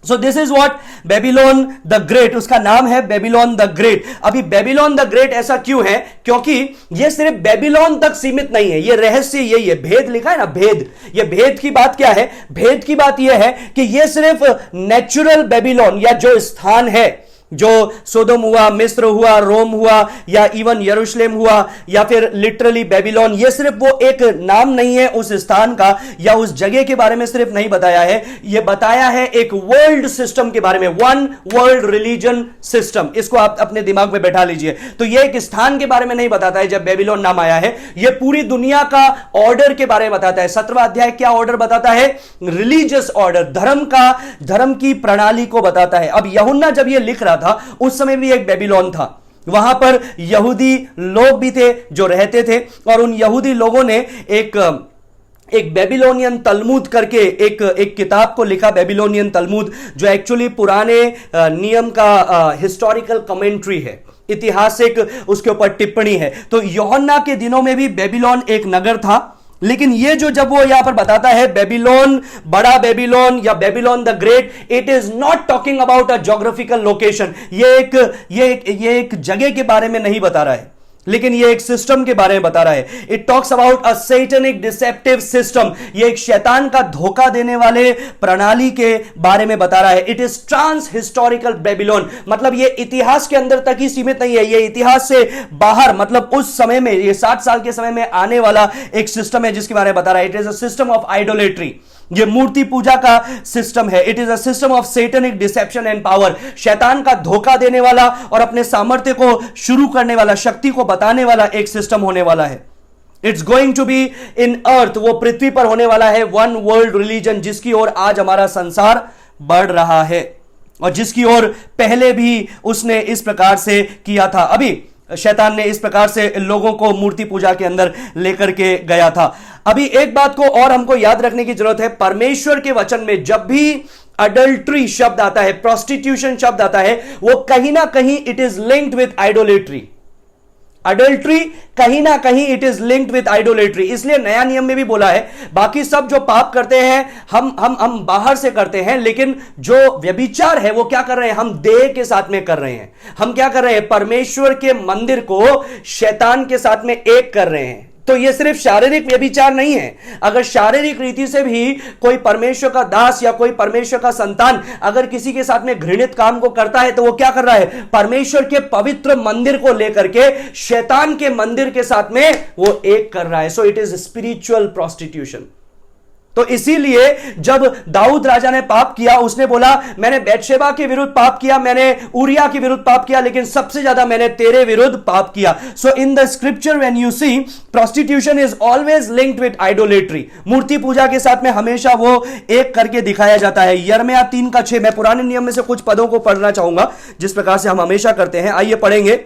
So this is what Babylon the great, उसका नाम है बेबीलोन द ग्रेट। अभी बेबीलोन द ग्रेट ऐसा क्यों है, क्योंकि यह सिर्फ बेबीलोन तक सीमित नहीं है, यह रहस्य यही है। भेद लिखा है ना, भेद, यह भेद की बात क्या है, भेद की बात यह है कि यह सिर्फ नेचुरल बेबीलोन या जो स्थान है, जो सोदोम हुआ, मिस्र हुआ, रोम हुआ या इवन यरूशलेम हुआ या फिर लिटरली बेबीलोन, ये सिर्फ वो एक नाम नहीं है उस स्थान का या उस जगह के बारे में सिर्फ नहीं बताया है, ये बताया है एक वर्ल्ड सिस्टम के बारे में, वन वर्ल्ड रिलीजन सिस्टम। इसको आप अपने दिमाग में बैठा लीजिए। तो ये एक स्थान के बारे में नहीं बताता है जब बेबीलोन नाम आया है, ये पूरी दुनिया का ऑर्डर के बारे में बताता है। 17वां अध्याय क्या ऑर्डर बताता है, रिलीजियस ऑर्डर, धर्म की प्रणाली को बताता है। अब यूहन्ना जब ये लिख रहा था उस समय भी एक बेबीलोन था, वहां पर यहूदी लोग भी थे जो रहते थे और उन यहूदी लोगों ने एक बेबीलोनियन तलमूद करके एक किताब को लिखा, बेबीलोनियन तलमूद, जो एक्चुअली पुराने नियम का हिस्टोरिकल कमेंट्री है, ऐतिहासिक उसके ऊपर टिप्पणी है। तो यूहन्ना के दिनों में भी बेबीलोन एक नगर था, लेकिन ये जो जब वो यहां पर बताता है बेबीलोन, बड़ा बेबीलोन या Babylon the great, it is not talking about a geographical location. ये एक जगह के बारे में नहीं बता रहा है, लेकिन ये एक सिस्टम के बारे में बता रहा है। It talks about a satanic deceptive system, ये एक शैतान का धोखा देने वाले प्रणाली के बारे में बता रहा है। It is trans historical Babylon, मतलब ये इतिहास के अंदर तक ही सीमित नहीं है, ये इतिहास से बाहर, मतलब उस समय में, ये 60 साल के समय में आने वाला एक सिस्टम है जिसके बारे में बता रहा है। It is a system of idolatry, ये मूर्ति पूजा का सिस्टम है। It is a system of satanic dissipation and power, शैतान का धोखा देने वाला और अपने सामर्थ्य को शुरू करने वाला, शक्ति को बताने वाला एक सिस्टम होने वाला है। It's going to be in earth, वो पृथ्वी पर होने वाला है वन वर्ल्ड रिलीजन, जिसकी ओर आज हमारा संसार बढ़ रहा है और जिसकी ओर पहले भी उसने इस प्रकार से किया था। अभी शैतान ने इस प्रकार से लोगों को मूर्ति पूजा के अंदर लेकर के गया था। अभी एक बात को और हमको याद रखने की जरूरत है, परमेश्वर के वचन में जब भी अडल्ट्री शब्द आता है, प्रोस्टिट्यूशन शब्द आता है, वो कहीं ना कहीं it is linked with idolatry. Adultery कहीं ना कहीं it is linked with idolatry, इसलिए नया नियम में भी बोला है बाकी सब जो पाप करते हैं हम बाहर से करते हैं, लेकिन जो व्यभिचार है वो क्या कर रहे हैं, हम देह के साथ में कर रहे हैं। हम क्या कर रहे हैं, परमेश्वर के मंदिर को शैतान के साथ में एक कर रहे हैं। तो ये सिर्फ शारीरिक व्यभिचार नहीं है। अगर शारीरिक रीति से भी कोई परमेश्वर का दास या कोई परमेश्वर का संतान अगर किसी के साथ में घृणित काम को करता है तो वो क्या कर रहा है, परमेश्वर के पवित्र मंदिर को लेकर के शैतान के मंदिर के साथ में वो एक कर रहा है। So it is spiritual prostitution. तो इसीलिए जब दाऊद राजा ने पाप किया, उसने बोला मैंने बैतशेबा के विरुद्ध पाप किया, मैंने उरिया के विरुद्ध पाप किया, लेकिन सबसे ज्यादा मैंने तेरे विरुद्ध पाप किया। So in the scripture when you see prostitution is always linked with idolatry, मूर्ति पूजा के साथ में हमेशा वो एक करके दिखाया जाता है। यिर्मयाह 3:6, मैं पुराने नियम में से कुछ पदों को पढ़ना चाहूंगा जिस प्रकार से हम हमेशा करते हैं। आइए पढ़ेंगे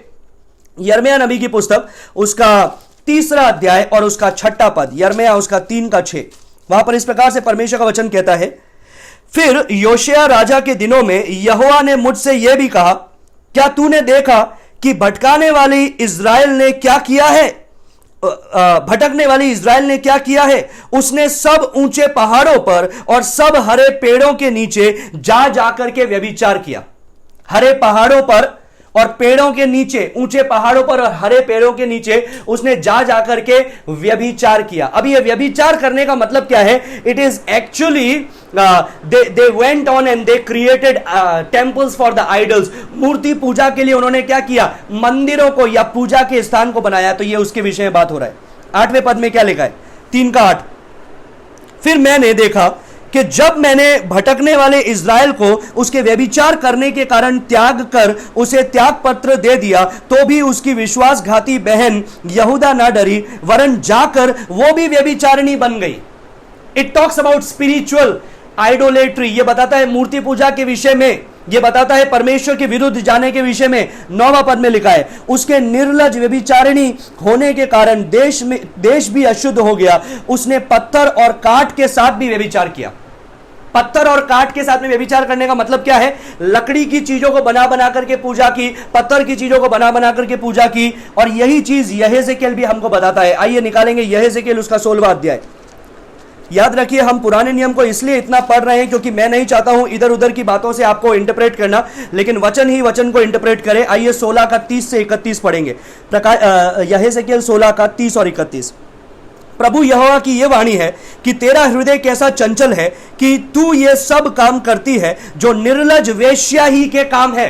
यिर्मयाह नबी की पुस्तक, उसका 3 अध्याय और उसका 6 पद, यिर्मयाह उसका 3:6। वहां पर इस प्रकार से परमेश्वर का वचन कहता है, फिर योशिय्याह राजा के दिनों में यहोवा ने मुझसे यह भी कहा, क्या तूने देखा कि भटकाने वाली इज़राइल ने क्या किया है, भटकने वाली इज़राइल ने क्या किया है, उसने सब ऊंचे पहाड़ों पर और सब हरे पेड़ों के नीचे जा जाकर के व्यभिचार किया। हरे पहाड़ों पर और पेड़ों के नीचे, ऊंचे पहाड़ों पर और हरे पेड़ों के नीचे उसने जा जाकर के व्यभिचार किया। अब ये व्यभिचार करने का मतलब क्या है, it is actually they went on and they created temples for the idols। मूर्ति पूजा के लिए उन्होंने क्या किया, मंदिरों को या पूजा के स्थान को बनाया। तो ये उसके विषय में बात हो रहा है। 8वें पद में क्या लिखा है, 3:8, फिर मैंने देखा कि जब मैंने भटकने वाले इज़राइल को उसके व्यभिचार करने के कारण त्याग कर उसे त्याग पत्र दे दिया, तो भी उसकी विश्वासघाती बहन यहूदा ना डरी, वरन जाकर वो भी व्यभिचारिणी बन गई। It talks about spiritual idolatry, ये बताता है मूर्ति पूजा के विषय में, ये बताता है परमेश्वर के विरुद्ध जाने के विषय में। 9वां पद में लिखा है, उसके निर्लज व्यभिचारिणी होने के कारण देश भी अशुद्ध हो गया। उसने पत्थर और काठ के साथ भी व्यभिचार किया। पत्थर और काठ के साथ में व्यभिचार करने का मतलब क्या है, लकड़ी की चीजों को बना बना करके पूजा की, पत्थर की चीजों को बना बना करके पूजा की। और यही चीज यहेज़ेकेल भी हमको बताता है। आइए निकालेंगे यहेज़ेकेल उसका 16वां अध्याय। याद रखिए हम पुराने नियम को इसलिए इतना पढ़ रहे हैं क्योंकि मैं नहीं चाहता हूं इधर उधर की बातों से आपको इंटरप्रेट करना, लेकिन वचन ही वचन को इंटरप्रेट करे। आइए 16:30 से 31 पढ़ेंगे। यहेज़ेकेल 16:30 और 31। प्रभु यहोवा की यह वाणी है कि तेरा हृदय कैसा चंचल है कि तू ये सब काम करती है जो निर्लज वेश्या ही के काम है।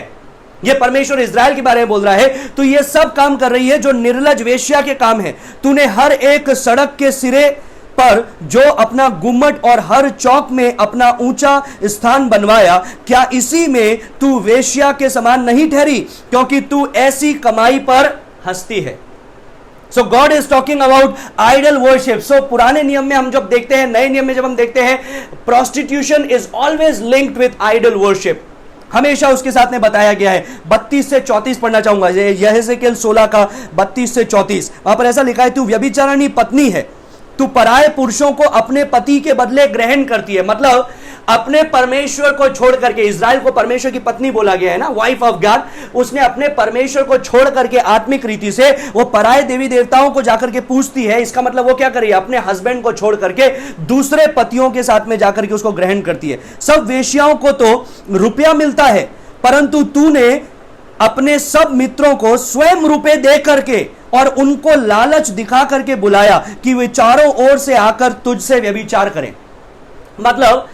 ये परमेश्वर इज़राइल के बारे में बोल रहा है, तू ये सब काम कर रही है जो निर्लज वेश्या के काम है। तूने हर एक सड़क के सिरे पर जो अपना गुम्मट और हर चौक में अपना ऊंचा स्थान बनवाया, क्या इसी में तू वेश्या के समान नहीं ठहरी, क्योंकि तू ऐसी कमाई पर हंसती है। So god is talking about idol worship. So पुराने नियम में हम जब देखते हैं, नए नियम में जब हम देखते हैं, prostitution is always linked with idol worship, हमेशा उसके साथ में बताया गया है। 32 से 34 पढ़ना चाहूंगा, यहेज़ेकेल 16:32 से 34। वहां पर ऐसा लिखा है, तू व्यभिचारिणी पत्नी है, तू पराये पुरुषों को अपने पति के बदले ग्रहण करती है। मतलब अपने परमेश्वर को छोड़ करके, इज़राइल को परमेश्वर की पत्नी बोला गया है ना, वाइफ ऑफ गॉड, उसने अपने परमेश्वर को छोड़ करके आत्मिक रीति से वो पराये देवी देवताओं को जाकर के पूजती है। इसका मतलब वो क्या कर रही है, अपने हस्बैंड को छोड़ करके दूसरे पतियों के साथ में जाकर के उसको ग्रहण करती है। सब वेश्याओं को तो रुपया मिलता है, परंतु तूने अपने सब मित्रों को स्वयं रुपए दे करके और उनको लालच दिखा करके बुलाया कि वे चारों ओर से आकर तुझसे व्यभिचार करें। मतलब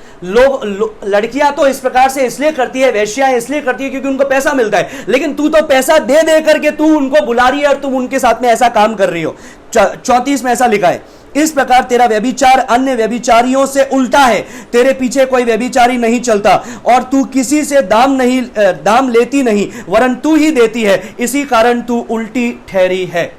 लड़कियां तो इस प्रकार से इसलिए करती है, वेश्याएं इसलिए करती है क्योंकि उनको पैसा मिलता है, लेकिन तू तो पैसा दे दे करके तू उनको बुला रही है और तुम उनके साथ में ऐसा काम कर रही हो। 34 में ऐसा लिखा है, इस प्रकार तेरा व्यभिचार अन्य व्यभिचारियों से उल्टा है, तेरे पीछे कोई व्यभिचारी नहीं चलता और तू किसी से दाम लेती नहीं, वरन तू ही देती है, इसी कारण तू उल्टी ठहरी है।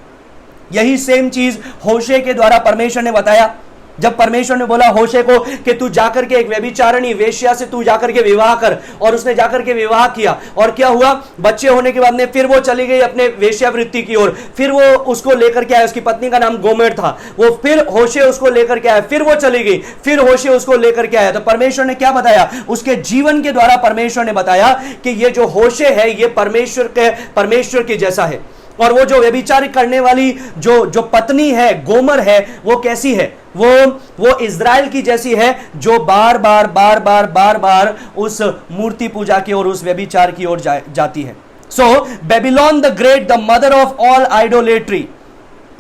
यही सेम चीज होशे के द्वारा परमेश्वर ने बताया। जब परमेश्वर ने बोला होशे को कि तू जाकर के एक व्यभिचारिणी वेश्या से तू जाकर के विवाह कर, और उसने जाकर के विवाह किया, और क्या हुआ, बच्चे होने के बाद में फिर वो चली गई अपने वेश्यावृत्ति की ओर। फिर वो उसको लेकर के आया, उसकी पत्नी का नाम गोमेर था, वो फिर होशे उसको लेकर के आया, फिर वो चली गई, फिर होशे उसको लेकर के आया। तो परमेश्वर ने क्या बताया, उसके जीवन के द्वारा परमेश्वर ने बताया कि ये जो होशे है ये परमेश्वर के जैसा है। और वो जो व्यभिचार करने वाली जो जो पत्नी है, गोमर है, वो कैसी है? वो इज़राइल की जैसी है, जो बार बार बार बार बार बार उस मूर्ति पूजा की ओर, उस व्यभिचार की ओर जाती है। So Babylon the great, the mother of all idolatry,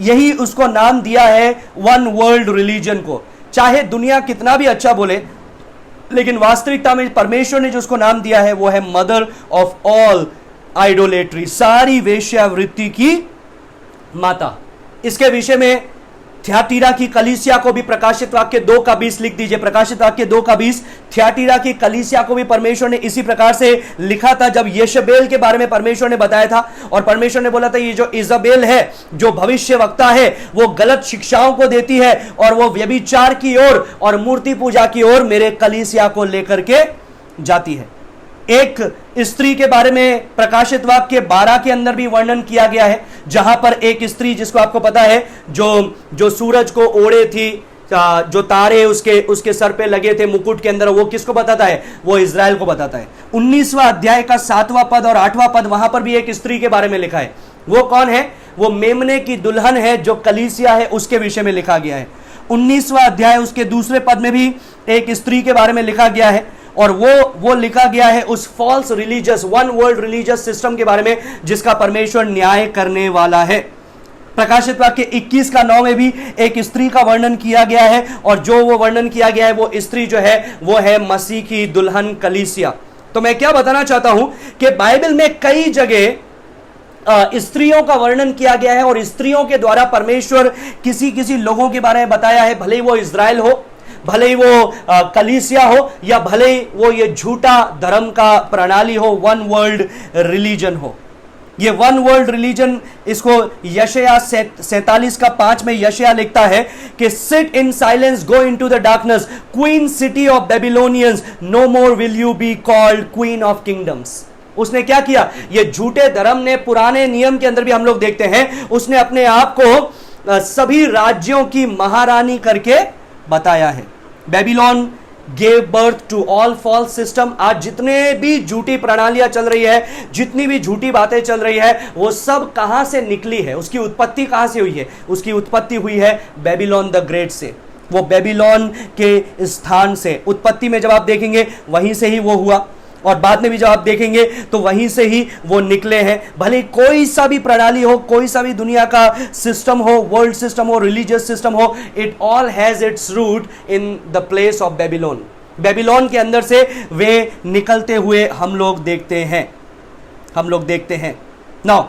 यही उसको नाम दिया है वन वर्ल्ड रिलीजन को। चाहे दुनिया कितना भी अच्छा बोले, लेकिन वास्तविकता में परमेश्वर ने जो उसको नाम दिया है वो है मदर ऑफ ऑल आइडोलेट्री, सारी वेश्यावृत्ति की माता। इसके विषय में थ्यातीरा की कलीसिया को भी प्रकाशित वाक्य 2:20 लिख दीजिए। प्रकाशित वाक्य 2:20, थ्यातीरा की कलीसिया को भी परमेश्वर ने इसी प्रकार से लिखा था जब येशबेल के बारे में परमेश्वर ने बताया था, और परमेश्वर ने बोला था ये जो इजाबेल है, जो भविष्य वक्ता है, वो गलत शिक्षाओं को देती है और वो व्यभिचार की ओर और मूर्ति पूजा की ओर मेरे कलीसिया को लेकर के जाती है। एक स्त्री के बारे में प्रकाशित वाक्य 12 के अंदर भी वर्णन किया गया है, जहां पर एक स्त्री, जिसको आपको पता है, जो सूरज को ओढ़े थी, जो तारे उसके सर पे लगे थे मुकुट के अंदर, वो किसको बताता है? वो इज़राइल को बताता है। 19वां अध्याय का 7वां पद और 8वां पद, वहां पर भी एक स्त्री के बारे में लिखा है। वो कौन है? वो मेमने की दुल्हन है, जो कलीसिया है, उसके विषय में लिखा गया है। 19वां अध्याय उसके दूसरे पद में भी एक स्त्री के बारे में लिखा गया है, और वो लिखा गया है उस false religious, one world religious system के बारे में, जिसका परमेश्वर न्याय करने वाला है। प्रकाशित वाक्य 21 का 9 में भी एक स्त्री का वर्णन किया गया है, और जो वो वर्णन किया गया है, वो स्त्री जो है वो है मसीह की दुल्हन कलीसिया। तो मैं क्या बताना चाहता हूं कि बाइबल में कई जगह स्त्रियों का वर्णन किया गया है, और स्त्रियों के द्वारा परमेश्वर किसी लोगों के बारे में बताया है, भले ही वो इज़राइल हो, भले ही वो कलीसिया हो, या भले ही वो ये झूठा धर्म का प्रणाली हो, वन वर्ल्ड रिलीजन हो। ये वन वर्ल्ड रिलीजन, इसको यशायाह 47 का 5 में यशायाह लिखता है कि sit in silence, go into the darkness, queen city of Babylonians, no more will you be called queen of kingdoms. उसने क्या किया? ये झूठे धर्म ने, पुराने नियम के अंदर भी हम लोग देखते हैं, उसने अपने आप को सभी राज्यों की महारानी करके बताया है। Babylon gave birth to all false system। आज जितने भी झूठी प्रणालियां चल रही है, जितनी भी झूठी बातें चल रही है, वो सब कहां से निकली है? उसकी उत्पत्ति कहां से हुई है? उसकी उत्पत्ति हुई है बेबीलोन द ग्रेट से। वो बेबीलोन के स्थान से उत्पत्ति में जब आप देखेंगे, वहीं से ही वो हुआ, और बाद में भी जब आप देखेंगे तो वहीं से ही वो निकले हैं। भले कोई सा भी प्रणाली हो, कोई सा भी दुनिया का सिस्टम हो, वर्ल्ड सिस्टम हो, रिलीजियस सिस्टम हो, it all has its root in the place of Babylon. Babylon के अंदर से वे निकलते हुए हम लोग देखते हैं। नाउ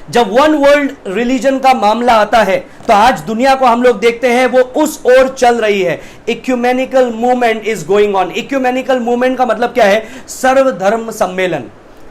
जब वन वर्ल्ड रिलीजन का मामला आता है, तो आज दुनिया को हम लोग देखते हैं वो उस ओर चल रही है। Ecumenical movement is going on. Ecumenical movement का मतलब क्या है? सर्वधर्म सम्मेलन।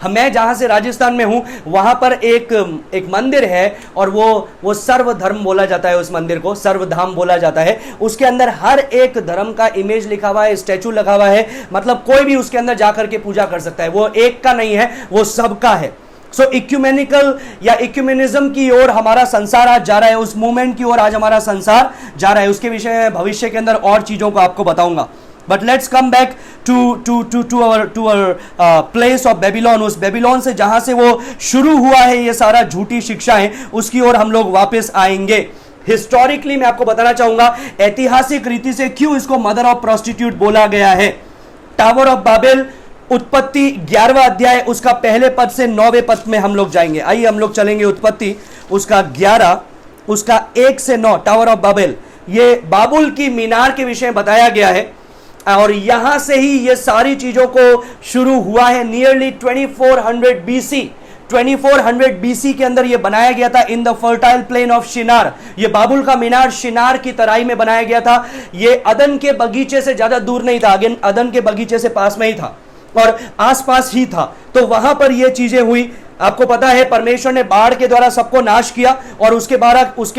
मैं जहां से राजस्थान में हूं, वहां पर एक मंदिर है, और वो सर्वधर्म बोला जाता है, उस मंदिर को सर्वधाम बोला जाता है। उसके अंदर हर एक धर्म का इमेज लिखा हुआ है, स्टैचू लगा हुआ है, मतलब कोई भी उसके अंदर जाकर के पूजा कर सकता है। वो एक का नहीं है, वो सबका है। सो इक्यूमेनिकल या इक्यूमेनिज्म की ओर हमारा संसार आज जा रहा है, उस मूवमेंट की ओर आज हमारा संसार जा रहा है। उसके विषय में भविष्य के अंदर और चीजों को आपको बताऊंगा। But let's come back to our place of Babylon. उस बेबीलोन से जहां से वो शुरू हुआ है ये सारा झूठी शिक्षाएं, उसकी ओर हम लोग वापस आएंगे। हिस्टोरिकली मैं आपको बताना चाहूंगा, ऐतिहासिक रीति से क्यों इसको मदर ऑफ प्रोस्टिट्यूट बोला गया है। टावर ऑफ बाबेल, उत्पत्ति 11वां अध्याय, उसका पहले पद से 9वें पद में हम लोग जाएंगे। आइए हम लोग चलेंगे उत्पत्ति उसका 11, उसका 1 से 9। टावर ऑफ बाबेल, ये बाबुल की मीनार के विषय में बताया गया है, और यहां से ही ये सारी चीजों को शुरू हुआ है। नियरली 2400 BC, 2400 BC के अंदर ये बनाया गया था in the fertile plain of Shinar. ये बाबुल का मीनार शिनार की तराई में बनाया गया था। ये अदन के बगीचे से ज्यादा दूर नहीं था, अदन के बगीचे से पास में ही था और आसपास ही था। तो वहां पर ये चीजें हुई। आपको पता है परमेश्वर ने बाढ़ के द्वारा सबको नाश किया, और उसके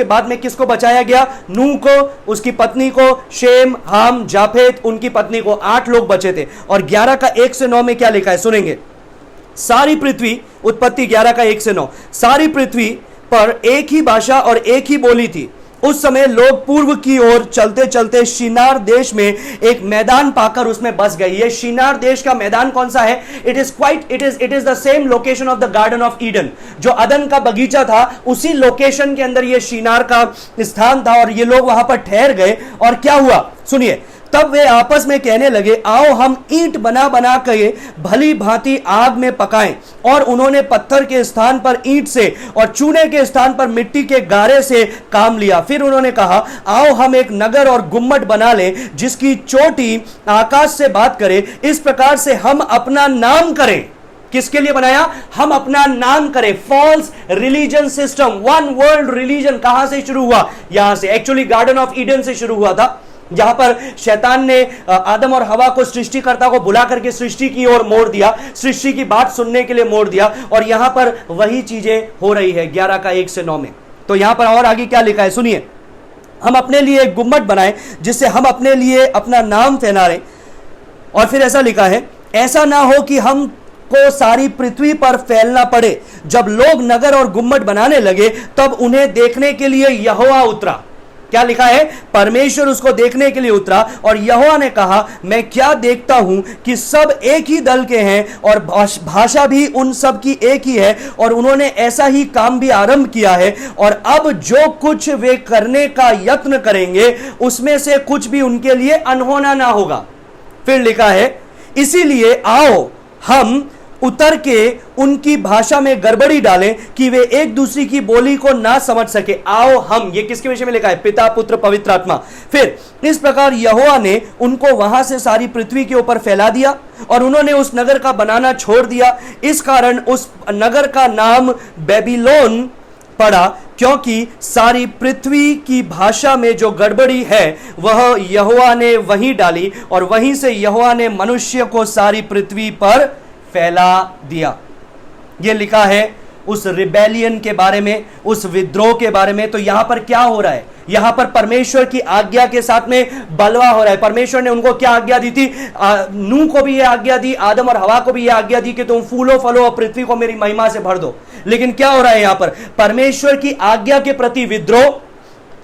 बाद में किसको बचाया गया? नूह को, उसकी पत्नी को, शेम, हाम, जाफेत, उनकी पत्नी को। 8 लोग बचे थे। और 11 का 1 से 9 में क्या लिखा है सुनेंगे। सारी पृथ्वी, उत्पत्ति 11 का 1 से 9, सारी पृथ्वी पर एक ही भाषा और एक ही बोली थी। उस समय लोग पूर्व की ओर चलते चलते शिनार देश में एक मैदान पाकर उसमें बस गए। ये शिनार देश का मैदान कौन सा है? It is the same location of the garden of Eden. जो अदन का बगीचा था उसी लोकेशन के अंदर ये शिनार का स्थान था और ये लोग वहां पर ठहर गए। और क्या हुआ सुनिए, तब वे आपस में कहने लगे, आओ हम ईंट बना बना के भली भांति आग में पकाएं। और उन्होंने पत्थर के स्थान पर ईंट से और चूने के स्थान पर मिट्टी के गारे से काम लिया। फिर उन्होंने कहा, आओ हम एक नगर और गुम्मट बना लें जिसकी चोटी आकाश से बात करे। इस प्रकार से हम अपना नाम करें। किसके लिए बनाया? हम अपना नाम करें। False religion system, one world religion कहां से शुरू हुआ? यहां से, एक्चुअली गार्डन ऑफ ईडन से शुरू हुआ था, जहां पर शैतान ने आदम और हवा को सृष्टिकर्ता को बुला करके सृष्टि की ओर मोड़ दिया, सृष्टि की बात सुनने के लिए मोड़ दिया। और यहां पर वही चीजें हो रही है 11 का 1 से 9 में। तो यहां पर और आगे क्या लिखा है सुनिए, हम अपने लिए एक गुम्मट बनाएं जिससे हम अपने लिए अपना नाम फैलाएं। और फिर ऐसा लिखा है, ऐसा ना हो कि हम को सारी पृथ्वी पर फैलना पड़े। जब लोग नगर और गुम्मट बनाने लगे तब उन्हें देखने के लिए यहोवा उतरा। क्या लिखा है? परमेश्वर उसको देखने के लिए उतरा और यहोवा ने कहा, मैं क्या देखता हूं कि सब एक ही दल के हैं और भाषा भी उन सब की एक ही है और उन्होंने ऐसा ही काम भी आरंभ किया है। और अब जो कुछ वे करने का यत्न करेंगे उसमें से कुछ भी उनके लिए अनहोना ना होगा। फिर लिखा है, इसीलिए आओ हम उतर के उनकी भाषा में गड़बड़ी डालें कि वे एक दूसरे की बोली को ना समझ सके। आओ हम, ये किसके विषय में लिखा है? पिता, पुत्र, पवित्र आत्मा। फिर इस प्रकार यहोवा ने उनको वहां से सारी पृथ्वी के ऊपर फैला दिया और उन्होंने उस नगर का बनाना छोड़ दिया। इस कारण उस नगर का नाम बेबीलोन पड़ा, क्योंकि सारी पृथ्वी की भाषा में जो गड़बड़ी है वह यहोवा ने वहीं डाली और वहीं से यहोवा ने मनुष्य को सारी पृथ्वी पर फैला दिया। यह लिखा है उस रिबेलियन के बारे में, उस विद्रोह के बारे में। तो यहां पर क्या हो रहा है? यहां पर परमेश्वर की आज्ञा के साथ में बलवा हो रहा है। परमेश्वर ने उनको क्या आज्ञा दी थी? नूह को भी यह आज्ञा दी, आदम और हवा को भी यह आज्ञा दी कि तुम फूलो फलो और पृथ्वी को मेरी महिमा से भर दो। लेकिन क्या हो रहा है यहां पर? परमेश्वर की आज्ञा के प्रति विद्रोह,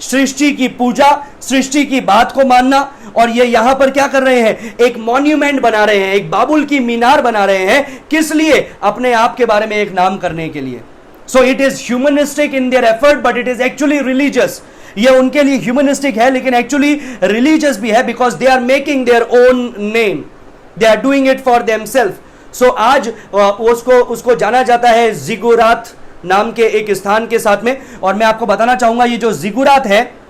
सृष्टि की पूजा, सृष्टि की बात को मानना। और ये यहां पर क्या कर रहे हैं? एक मॉन्यूमेंट बना रहे हैं, एक बाबुल की मीनार बना रहे हैं। किस लिए? अपने आप के बारे में एक नाम करने के लिए। So it is humanistic in their effort but it is actually religious. ये उनके लिए ह्यूमनिस्टिक है लेकिन एक्चुअली रिलीजियस भी है, because they are making their own name, they are doing it for themselves. So आज उसको जाना जाता है जिगुरात नाम के एक स्थान के साथ में। और मैं आपको बताना चाहूंगा, ये जो जिगुरात है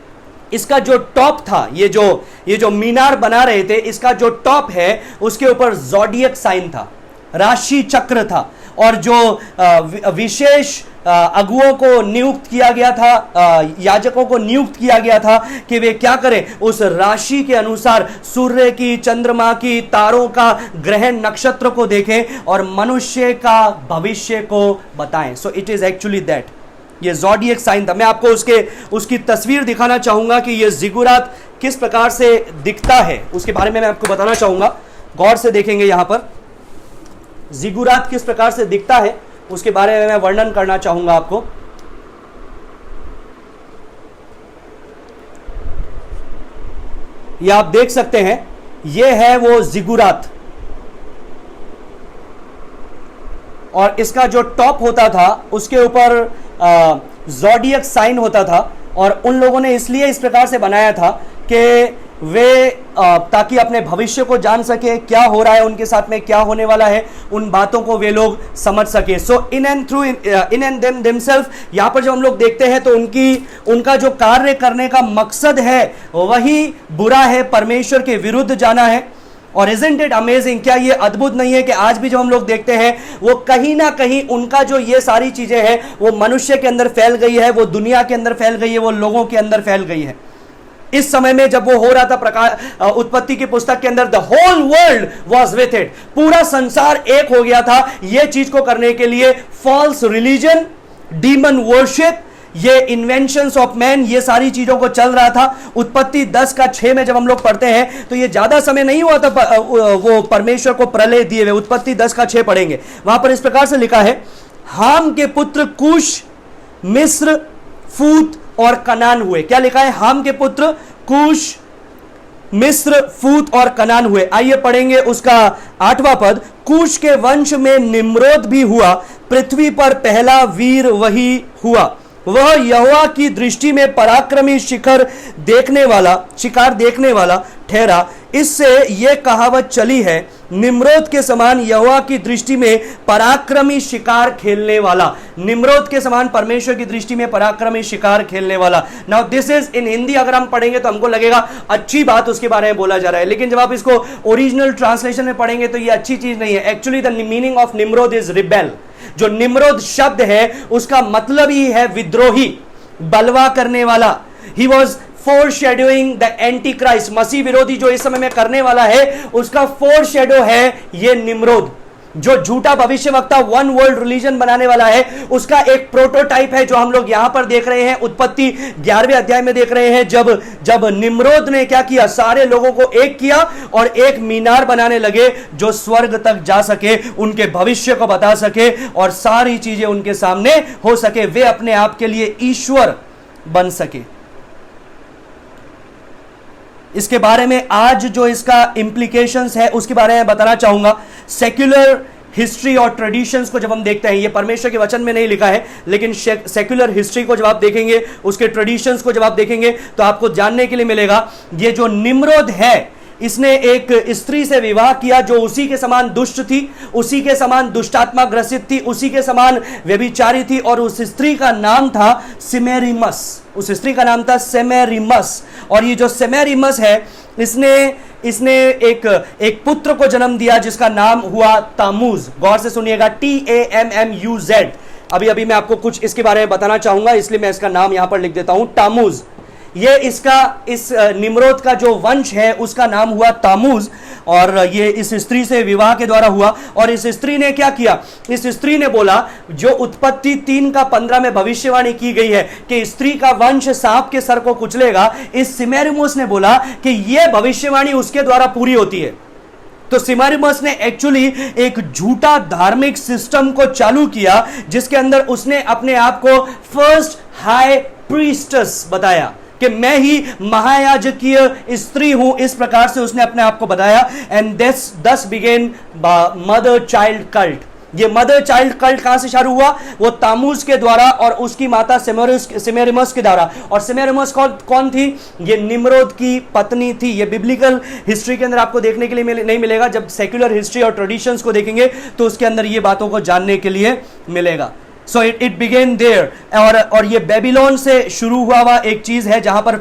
इसका जो टॉप था, ये जो मीनार बना रहे थे, इसका जो टॉप है उसके ऊपर ज़ोडिएक साइन था, राशि चक्र था। और जो विशेष अगुओं को नियुक्त किया गया था, याजकों को नियुक्त किया गया था कि वे क्या करें? उस राशि के अनुसार सूर्य की, चंद्रमा की, तारों का, ग्रह नक्षत्र को देखें और मनुष्य का भविष्य को बताएं। So it is actually that, ये ज़ोडिएक साइन था। मैं आपको उसकी तस्वीर दिखाना चाहूंगा कि ये जिगुरात किस प्रकार से दिखता है, उसके बारे में मैं आपको बताना चाहूंगा। गौर से देखेंगे यहां पर जिगुरात किस प्रकार से दिखता है, उसके बारे में मैं वर्णन करना चाहूंगा आपको। ये आप देख सकते हैं, ये है वो जिगुरात और इसका जो टॉप होता था उसके ऊपर ज़ोडिएक साइन होता था। और उन लोगों ने इसलिए इस प्रकार से बनाया था कि वे ताकि अपने भविष्य को जान सके, क्या हो रहा है उनके साथ में, क्या होने वाला है, उन बातों को वे लोग समझ सके। सो इन एंड देम देमसेल्फ, यहां पर जब हम लोग देखते हैं तो उनका जो कार्य करने का मकसद है वही बुरा है, परमेश्वर के विरुद्ध जाना है। और इजंट इट अमेजिंग, क्या ये अद्भुत नहीं है कि आज भी जो हम लोग देखते हैं वो कहीं ना कहीं उनका जो ये सारी चीजें हैं वो मनुष्य के अंदर फैल गई है, वो दुनिया के अंदर फैल गई है, वो लोगों के अंदर फैल गई है। इस समय में जब वो हो रहा था उत्पत्ति की पुस्तक के अंदर, the whole world was with it, पूरा संसार एक हो गया था ये चीज को करने के लिए। फॉल्स रिलीजन, डीमन वर्शिप, ये इन्वेंशंस ऑफ मैन, ये सारी चीजों को चल रहा था। उत्पत्ति 10 का 6 में जब हम लोग पढ़ते हैं तो ये ज्यादा समय नहीं हुआ था वो परमेश्वर को प्रलय दिए हुए। उत्पत्ति 10 का 6 पढ़ेंगे, वहां पर इस प्रकार से लिखा है, हाम के पुत्र कूश, मिस्र, फूत, और कनान हुए। क्या लिखा है? हाम के पुत्र कूश, मिस्र, फूत और कनान हुए। आइए पढ़ेंगे उसका 8वां पद। कूश के वंश में निम्रोद भी हुआ, पृथ्वी पर पहला वीर वही हुआ। वह यहोवा की दृष्टि में पराक्रमी शिकार देखने वाला ठहरा। इससे यह कहावत चली है, निम्रोद के समान यहोवा की दृष्टि में पराक्रमी शिकार खेलने वाला। निम्रोद के समान परमेश्वर की दृष्टि में पराक्रमी शिकार खेलने वाला। Now this is in Hindi अगर हम पढ़ेंगे तो हमको लगेगा अच्छी बात उसके बारे में बोला जा रहा है, लेकिन जब आप इसको ओरिजिनल ट्रांसलेशन में पढ़ेंगे तो ये अच्छी चीज नहीं है। Actually the meaning of Nimrod is rebel. जो निम्रोद शब्द है उसका मतलब ही है विद्रोही, बलवा करने वाला। He was foreshadowing the antichrist. मसीह विरोधी जो इस समय में करने वाला है उसका फोरशैडो है ये निम्रोद। जो झूठा भविष्यवक्ता वन वर्ल्ड रिलीजन बनाने वाला है उसका एक प्रोटोटाइप है जो हम लोग यहां पर देख रहे हैं। उत्पत्ति 11वें अध्याय में देख रहे हैं जब निम्रोद ने क्या किया, सारे लोगों को एक किया और एक मीनार बनाने लगे जो स्वर्ग तक जा सके, उनके भविष्य को बता सके और सारी चीजें उनके सामने हो सके, वे अपने आप के लिए ईश्वर बन सके। इसके बारे में आज जो इसका इंप्लीकेशंस है उसके बारे में बताना चाहूंगा। सेक्युलर हिस्ट्री और ट्रेडिशंस को जब हम देखते हैं, ये परमेश्वर के वचन में नहीं लिखा है, लेकिन सेक्युलर हिस्ट्री को जब आप देखेंगे, उसके ट्रेडिशंस को जब आप देखेंगे तो आपको जानने के लिए मिलेगा ये जो निम्रोद है इसने एक स्त्री से विवाह किया जो उसी के समान दुष्ट थी, उसी के समान दुष्टात्मा ग्रसित थी, उसी के समान व्यभिचारी थी और उस स्त्री का नाम था सेमेरिमस। उस स्त्री का नाम था सेमेरिमस। और ये जो सेमेरिमस है इसने एक पुत्र को जन्म दिया जिसका नाम हुआ तामूज। गौर से सुनिएगा, TAMMUZ। अभी मैं आपको कुछ इसके बारे में बताना चाहूंगा, इसलिए मैं इसका नाम यहां पर लिख देता हूं, तामूज। ये इस निम्रोद का जो वंश है उसका नाम हुआ तामूज और ये इस स्त्री से विवाह के द्वारा हुआ। और इस स्त्री ने क्या किया? इस स्त्री ने बोला, जो उत्पत्ति 3:15 में भविष्यवाणी की गई है कि स्त्री का वंश सांप के सर को कुचलेगा, इस सेमेरिमस ने बोला कि यह भविष्यवाणी उसके द्वारा पूरी होती है। तो सेमेरिमस ने एक्चुअली एक झूठा धार्मिक सिस्टम को चालू किया जिसके अंदर उसने अपने आप को फर्स्ट हाई प्रीस्टेस बताया कि मैं ही महायाजकीय स्त्री हूं। इस प्रकार से उसने अपने आप को बताया। एंड दस बिगेन मदर चाइल्ड कल्ट। ये मदर चाइल्ड कल्ट कहां से शुरू हुआ? वो तामूज के द्वारा और उसकी माता सेमेरिमस के द्वारा। और सेमेरिमस कौन थी? ये निम्रोद की पत्नी थी। ये बिब्लिकल हिस्ट्री के अंदर आपको देखने के लिए नहीं मिलेगा। जब सेक्युलर हिस्ट्री और ट्रेडिशंस को देखेंगे तो उसके अंदर ये बातों को जानने के लिए मिलेगा। So it began there. और ये बेबीलोन से शुरू हुआ एक चीज है जहां पर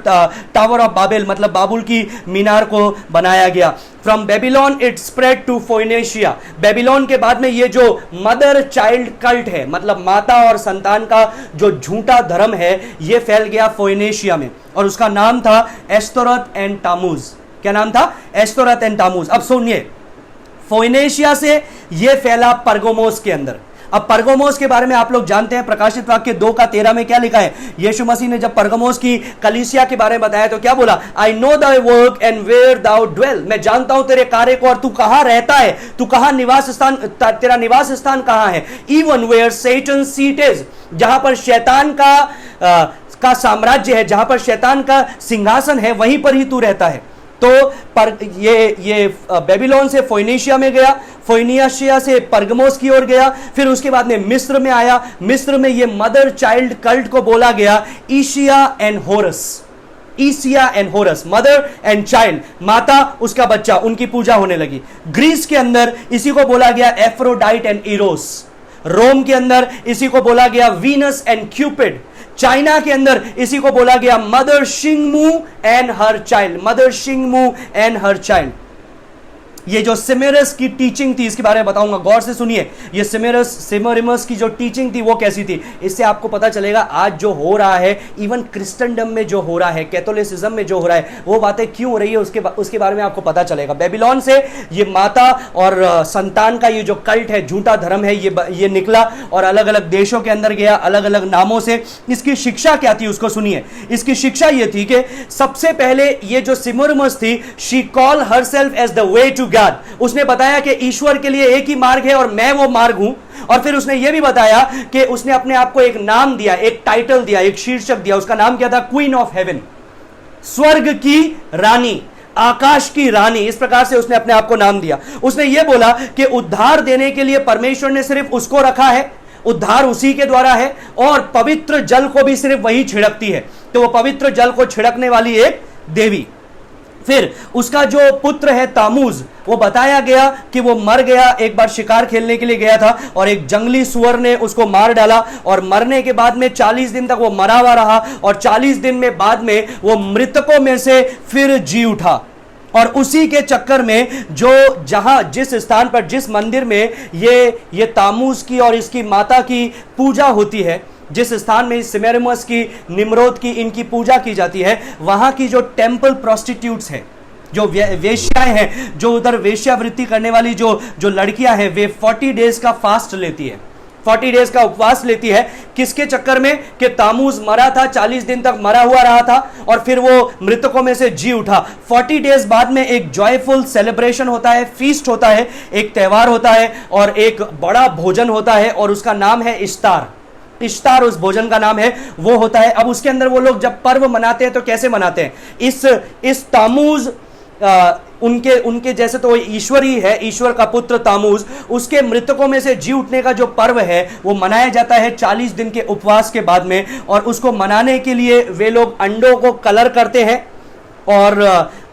टावर ऑफ बाबेल मतलब बाबुल की मीनार को बनाया गया। From Babylon it spread to Phoenicia. Babylon के बाद में ये जो मदर चाइल्ड कल्ट है, मतलब माता और संतान का जो झूठा धर्म है, ये फैल गया फोइनेशिया में और उसका नाम था एस्तोरत एंड तामूज। क्या नाम था? एस्तोरत एंड तामूज। अब सुनिए, फोइनेशिया से ये फैला परगोमोस के अंदर। अब परगोमोस के बारे में आप लोग जानते हैं, प्रकाशित वाक्य 2:13 में क्या लिखा है? यीशु मसीह ने जब परगोमोस की कलीसिया के बारे में बताया तो क्या बोला? I know thy work and where thou dwell. मैं जानता हूं तेरे कार्य को और तू कहां रहता है, तू कहां निवास स्थान, तेरा निवास स्थान कहां है। Even where Satan seat is, जहां पर शैतान का साम्राज्य है, जहां पर शैतान का सिंहासन है, वहीं पर ही तू रहता है। तो ये बेबीलोन से फोइनिशिया में गया, फोइनिशिया से परगमोस की ओर गया, फिर उसके बाद में मिस्र में आया। मिस्र में ये मदर चाइल्ड कल्ट को बोला गया Isis and Horus. Isis and Horus, mother and child, माता उसका बच्चा, उनकी पूजा होने लगी। ग्रीस के अंदर इसी को बोला गया एफ्रोडाइट एंड इरोस। रोम के अंदर इसी को बोला गया वीनस एंड क्यूपिड। चाइना के अंदर इसी को बोला गया mother Shingmoo and her child. Mother Shingmoo and her child. ये जो सेमेरस की टीचिंग थी इसके बारे में बताऊंगा, गौर से सुनिए। ये सेमेरिमस की जो टीचिंग थी वो कैसी थी, इससे आपको पता चलेगा आज जो हो रहा है, इवन क्रिश्चियनडम में जो हो रहा है, कैथोलिसिज्म में जो हो रहा है, वो बातें क्यों हो रही है उसके बारे में आपको पता चलेगा। बेबीलोन से ये माता और संतान का ये जो कल्ट है, झूठा धर्म है, ये निकला और अलग अलग देशों के अंदर गया, अलग अलग नामों से। इसकी शिक्षा क्या थी उसको सुनिए। इसकी शिक्षा ये थी कि सबसे पहले ये जो सेमेरिमस थी, she call herself as the way to God. उसने बताया कि ईश्वर के लिए एक ही मार्ग है और मैं वो मार्ग हूं। और फिर उसने ये भी बताया कि उसने अपने आप को एक नाम दिया, एक टाइटल दिया, एक शीर्षक दिया। उसका नाम क्या था? क्वीन ऑफ हेवन, स्वर्ग की रानी, आकाश की रानी। इस प्रकार से उसने अपने आप को नाम दिया। उसने यह बोला कि उद्धार देने के लिए परमेश्वर ने सिर्फ उसको रखा है, उद्धार उसी के द्वारा है, और पवित्र जल को भी सिर्फ वही छिड़कती है। तो वो पवित्र जल को छिड़कने वाली एक देवी। फिर उसका जो पुत्र है तामूज, वो बताया गया कि वो मर गया, एक बार शिकार खेलने के लिए गया था और एक जंगली सुअर ने उसको मार डाला, और मरने के बाद में 40 दिन तक वो मरा हुआ रहा, और 40 दिन में बाद में वो मृतकों में से फिर जी उठा। और उसी के चक्कर में जो जहां जिस स्थान पर, जिस मंदिर में ये तामूज की और इसकी माता की पूजा होती है, जिस स्थान में सिमेरमस की, निम्रोद की, इनकी पूजा की जाती है, वहां की जो टेंपल प्रोस्टिट्यूट्स हैं, जो वेश्याएं हैं, जो उधर वेश्यावृत्ति करने वाली जो लड़कियां हैं, वे 40 डेज का फास्ट लेती है, 40 डेज का उपवास लेती है। किसके चक्कर में? कि तामूज मरा था, 40 दिन तक मरा हुआ रहा था और फिर वो मृतकों में से जी उठा। 40 डेज बाद में एक जॉयफुल सेलिब्रेशन होता है, फीस्ट होता है, एक त्यौहार होता है और एक बड़ा भोजन होता है, और उसका नाम है इश्तार। इश्तार उस भोजन का नाम है, वो होता है। अब उसके अंदर वो लोग जब पर्व मनाते हैं तो कैसे मनाते हैं? इस तामूज, उनके जैसे तो ईश्वर ही है, ईश्वर का पुत्र तामूज, उसके मृतकों में से जी उठने का जो पर्व है वो मनाया जाता है 40 दिन के उपवास के बाद में। और उसको मनाने के लिए वे लोग अंडों को कलर करते हैं और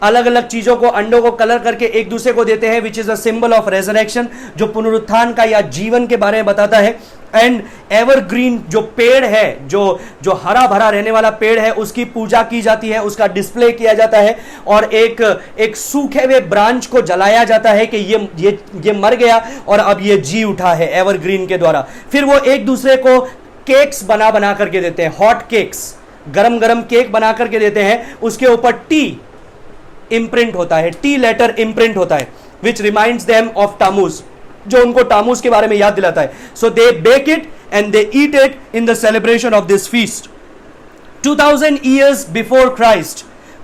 अलग अलग चीजों को, अंडों को कलर करके एक दूसरे को देते हैं, which is a symbol of resurrection, जो पुनरुत्थान का या जीवन के बारे में बताता है। एंड एवरग्रीन जो पेड़ है, जो हरा भरा रहने वाला पेड़ है, उसकी पूजा की जाती है, उसका डिस्प्ले किया जाता है, और एक सूखे हुए ब्रांच को जलाया जाता है कि ये मर गया और अब ये जी उठा है एवरग्रीन के द्वारा। फिर वो एक दूसरे को केक्स बना करके देते हैं, हॉट केक्स, गरम गरम केक बना करके देते हैं। उसके ऊपर टी इंप्रिंट होता है, टी लेटर इंप्रिंट होता है, which reminds them of Tammuz, जो उनको तामूज के बारे में याद दिलाता है। So they bake it and they eat it in the celebration of this feast. 2000 years before Christ,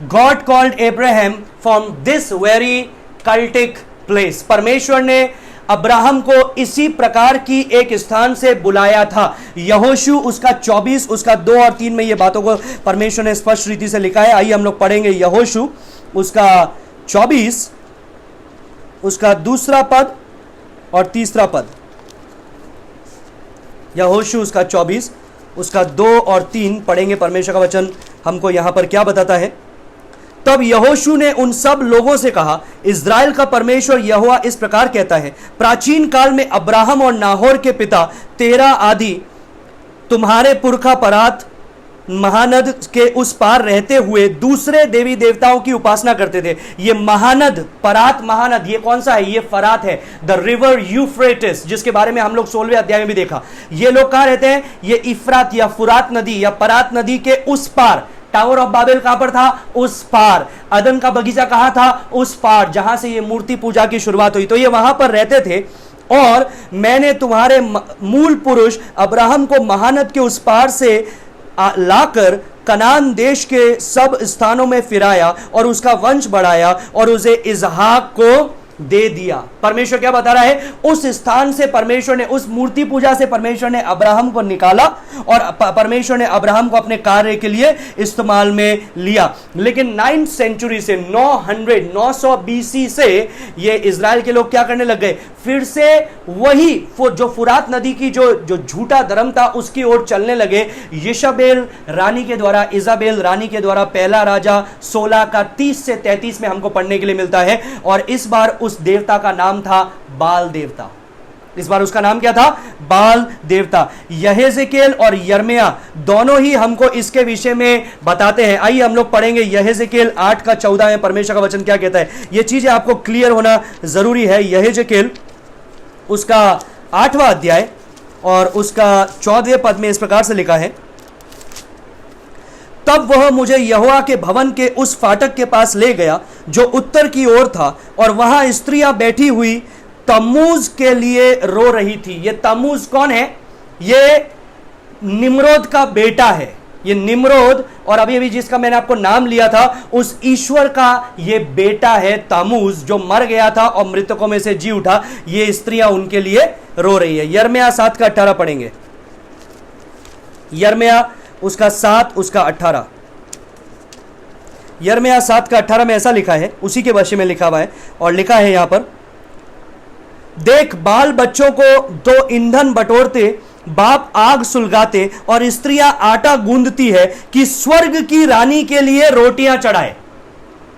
God called Abraham from this very cultic place. परमेश्वर ने अब्राहम को इसी प्रकार की एक स्थान से बुलाया था। यहोशू उसका 24, उसका 2 और 3 में ये बातों को परमेश्वर ने स्पष्ट रीति से लिखा है। आइए हम लोग पढ़ेंगे यहोशू उसका 24, उसका 2 पद और 3 पद। यहोशू उसका 24, उसका 2 और 3 पढ़ेंगे। परमेश्वर का वचन हमको यहां पर क्या बताता है? तब यहोशू ने उन सब लोगों से कहा, इज़राइल का परमेश्वर यहोवा इस प्रकार कहता है, प्राचीन काल में अब्राहम और नाहोर के पिता तेरा आदि तुम्हारे पुरखा परात महानद के उस पार रहते हुए दूसरे देवी देवताओं की उपासना करते थे। ये महानद, परात महानद, ये कौन सा है? ये फरात है, द रिवर यूफ्रेटिस, जिसके बारे में हम लोग 16वें अध्याय में भी देखा। ये लोग कहां रहते हैं? ये इफ्रात या फुरात नदी या परात नदी के उस पार। टावर ऑफ बाबेल कहां पर था? उस पार। अदन का बगीचा कहां था? उस पार, जहां से ये मूर्ति पूजा की शुरुआत हुई। तो ये वहां पर रहते थे। और मैंने तुम्हारे मूल पुरुष अब्राहम को महानद के उस पार से लाकर कनान देश के सब स्थानों में फिराया और उसका वंश बढ़ाया और उसे इजहाक को दे दिया। परमेश्वर क्या बता रहा है? उस स्थान से परमेश्वर ने, उस मूर्ति पूजा से परमेश्वर ने अब्राहम को निकाला और परमेश्वर ने अब्राहम को अपने कार्य के लिए इस्तेमाल में लिया। लेकिन 9th सेंचुरी से 900 BC से ये इजराइल के लोग क्या करने लग गए? फिर से वही जो फुरात नदी की जो झूठा धर्म था उसकी ओर चलने लगे। यशबेल रानी के द्वारा, इजाबेल रानी के द्वारा, पहला राजा 16 का 30 से 33 में हमको पढ़ने के लिए मिलता है। और इस बार उस देवता का नाम था बाल देवता। इस बार उसका नाम क्या था? बाल देवता। यहेजकेल और यर्मिया दोनों ही हमको इसके विषय में बताते हैं। आइए हम लोग पढ़ेंगे यहेजकेल 8 का 14 में परमेश्वर का वचन क्या कहता है। ये चीजें आपको क्लियर होना जरूरी है। यहेजकेल उसका 8वां अध्याय और उसका 14वें पद में इस प्रकार से लिखा है, तब वह मुझे यहोवा के भवन के उस फाटक के पास ले गया जो उत्तर की ओर था, और वहां स्त्रियां बैठी हुई तम्मूज के लिए रो रही थी। ये तम्मूज कौन है? ये निम्रोद का बेटा है। ये निम्रोद और अभी अभी जिसका मैंने आपको नाम लिया था उस ईश्वर का ये बेटा है तामूज, जो मर गया था और मृतकों में से जी उठा। ये स्त्रियां उनके लिए रो रही है। यिर्मयाह 7 का 18 पढ़ेंगे। यिर्मयाह उसका 7 उसका 18। यिर्मयाह 7 का 18 में ऐसा लिखा है, उसी के भाषा में लिखा हुआ है और लिखा है यहां पर, देख बाल बच्चों को तो ईंधन बटोरते, बाप आग सुलगाते और स्त्रियां आटा गूंदती है कि स्वर्ग की रानी के लिए रोटियां चढ़ाए।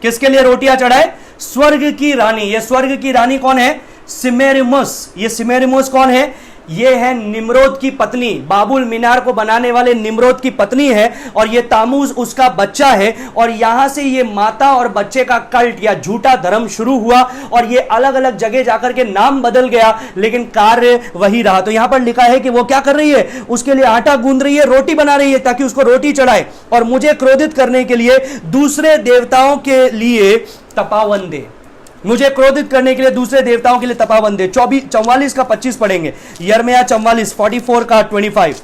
किसके लिए रोटियां चढ़ाए? स्वर्ग की रानी। ये स्वर्ग की रानी कौन है? सिमेरिमुस। ये सिमेरिमुस कौन है? ये है निम्रोद की पत्नी, बाबुल मीनार को बनाने वाले निम्रोद की पत्नी है और ये तामूज उसका बच्चा है। और यहां से ये माता और बच्चे का कल्ट या झूठा धर्म शुरू हुआ और ये अलग अलग जगह जाकर के नाम बदल गया, लेकिन कार्य वही रहा। तो यहां पर लिखा है कि वो क्या कर रही है? उसके लिए आटा गूंद रही है, रोटी बना रही है ताकि उसको रोटी चढ़ाए और मुझे क्रोधित करने के लिए दूसरे देवताओं के लिए तपावन दे। मुझे क्रोधित करने के लिए दूसरे देवताओं के लिए तपावन दे। 44 का 25 पढ़ेंगे। यिर्मयाह 44 का 25।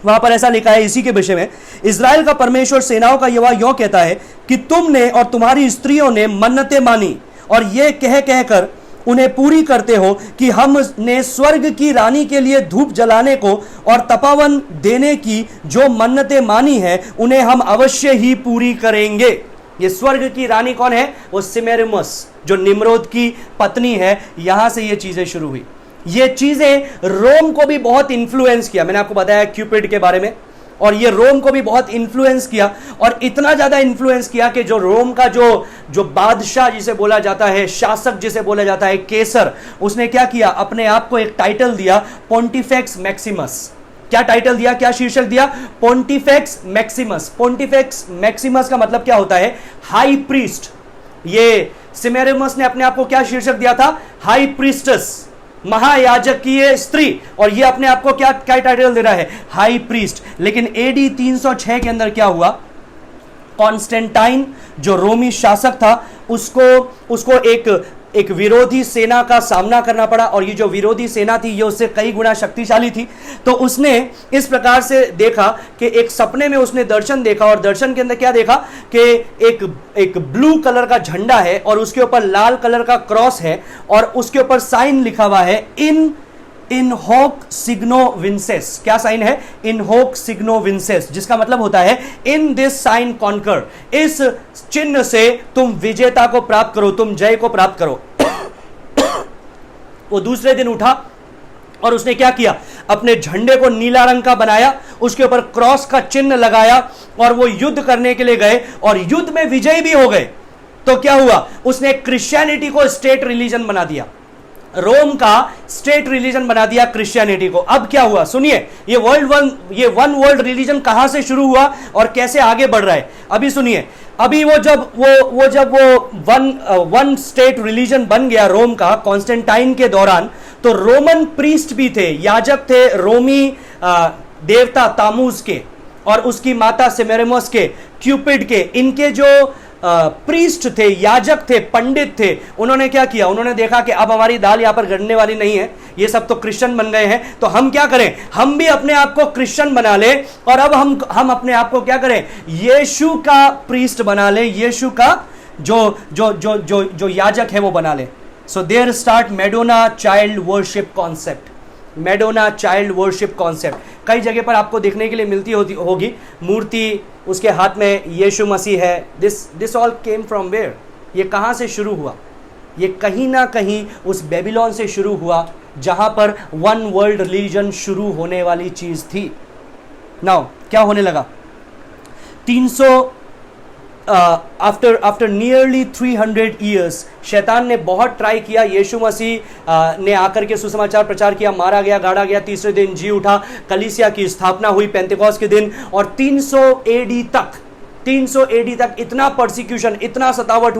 वहां पर ऐसा लिखा है इसी के विषय में, इज़राइल का परमेश्वर सेनाओं का यहोवा यूं कहता है कि तुमने और तुम्हारी स्त्रियों ने मन्नतें मानी और ये कह कहकर उन्हें पूरी करते हो कि हमने स्वर्ग की रानी के लिए धूप जलाने को और तपावन देने की जो मन्नतें मानी है उन्हें हम अवश्य ही पूरी करेंगे। ये स्वर्ग की रानी कौन है? वो सिमेरिमुस, जो निम्रोद की पत्नी है। यहां से ये चीजें शुरू हुई। ये चीजें रोम को भी बहुत इंफ्लुएंस किया। मैंने आपको बताया क्यूपिड के बारे में, और ये रोम को भी बहुत इंफ्लुएंस किया और इतना ज्यादा इंफ्लुएंस किया कि जो रोम का जो बादशाह जिसे बोला जाता है, शासक जिसे बोला जाता है, केसर, उसने क्या किया? अपने आप को एक टाइटल दिया, पोंटिफेक्स मैक्सिमस। क्या टाइटल दिया? क्या शीर्षक दिया? पोंटिफेक्स मैक्सिमस। पोंटिफेक्स मैक्सिमस का मतलब क्या होता है? High priest. ये सिमेरिमुस ने अपने आप को क्या शीर्षक दिया था? हाई प्रीस्टस, महायाजकीय स्त्री। और ये अपने आप को क्या टाइटल दे रहा है? High priest. लेकिन एडी 306 के अंदर क्या हुआ? कॉन्स्टेंटाइन जो रोमी शासक था उसको एक विरोधी सेना का सामना करना पड़ा और ये जो विरोधी सेना थी ये उससे कई गुना शक्तिशाली थी। तो उसने इस प्रकार से देखा कि एक सपने में उसने दर्शन देखा और दर्शन के अंदर क्या देखा कि एक ब्लू कलर का झंडा है और उसके ऊपर लाल कलर का क्रॉस है और उसके ऊपर साइन लिखा हुआ है इन होक सिग्नो विंसेस। क्या साइन है? इन होक सिग्नो विंसेस, जिसका मतलब होता है इन दिस साइन कॉन्कर। इस चिन्ह से तुम विजेता को प्राप्त करो, तुम जय को प्राप्त करो। वो दूसरे दिन उठा और उसने क्या किया? अपने झंडे को नीला रंग का बनाया, उसके ऊपर क्रॉस का चिन्ह लगाया और वो युद्ध करने के लिए गए और युद्ध में विजयी भी हो गए। तो क्या हुआ? उसने क्रिश्चियनिटी को स्टेट रिलीजन बना दिया, रोम का स्टेट रिलीजन बना दिया क्रिश्चियनिटी को। अब क्या हुआ? सुनिए, ये वन वर्ल्ड रिलीजन कहां से शुरू हुआ और कैसे आगे बढ़ रहा है, अभी सुनिए। अभी जब वो वन स्टेट रिलीजन बन गया रोम का कॉन्स्टेंटाइन के दौरान, तो रोमन प्रीस्ट भी थे, याजक थे, रोमी देवता तामूज के और उसकी माता सिमेरिमुस के, क्यूपिड के, इनके जो प्रीस्ट थे, याजक थे, पंडित थे, उन्होंने क्या किया? उन्होंने देखा कि अब हमारी दाल यहां पर गड़ने वाली नहीं है, ये सब तो क्रिश्चियन बन गए हैं, तो हम क्या करें? हम भी अपने आप को क्रिश्चियन बना ले और अब हम अपने आप को क्या करें? यीशु का प्रीस्ट बना ले, यीशु का जो याजक है वो बना ले। So their start Madonna child worship concept. Madonna child worship concept कई जगह पर आपको देखने के लिए मिलती होगी मूर्ति, उसके हाथ में यीशु मसीह है। This all came from where? ये कहां से शुरू हुआ? ये कहीं ना कहीं उस बेबीलोन से शुरू हुआ जहां पर वन वर्ल्ड रिलीजन शुरू होने वाली चीज थी। नाउ क्या होने लगा? 300 आफ्टर नियरली 300 ईयर्स शैतान ने बहुत ट्राई किया। यीशु मसीह ने आकर के सुसमाचार प्रचार किया, मारा गया, गाड़ा गया, तीसरे दिन जी उठा, कलीसिया की स्थापना हुई पेंतेकोस्त के दिन, और 300 एडी तक इतना परसिक्यूशन, इतना सतावट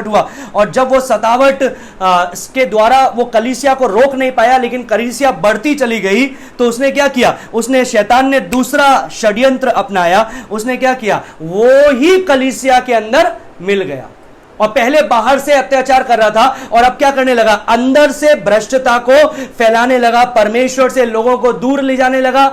हुआ। और जब वो सतावट के द्वारा वो कलीसिया को रोक नहीं पाया, लेकिन कलीसिया बढ़ती चली गई, तो उसने क्या किया? शैतान ने दूसरा षड्यंत्र अपनाया। उसने क्या किया? वो ही कलीसिया के अंदर मिल गया। और पहले बाहर से अत्याचार कर रहा था और अब क्या करने लगा, अंदर से भ्रष्टता को फैलाने लगा, परमेश्वर से लोगों को दूर ले जाने लगा,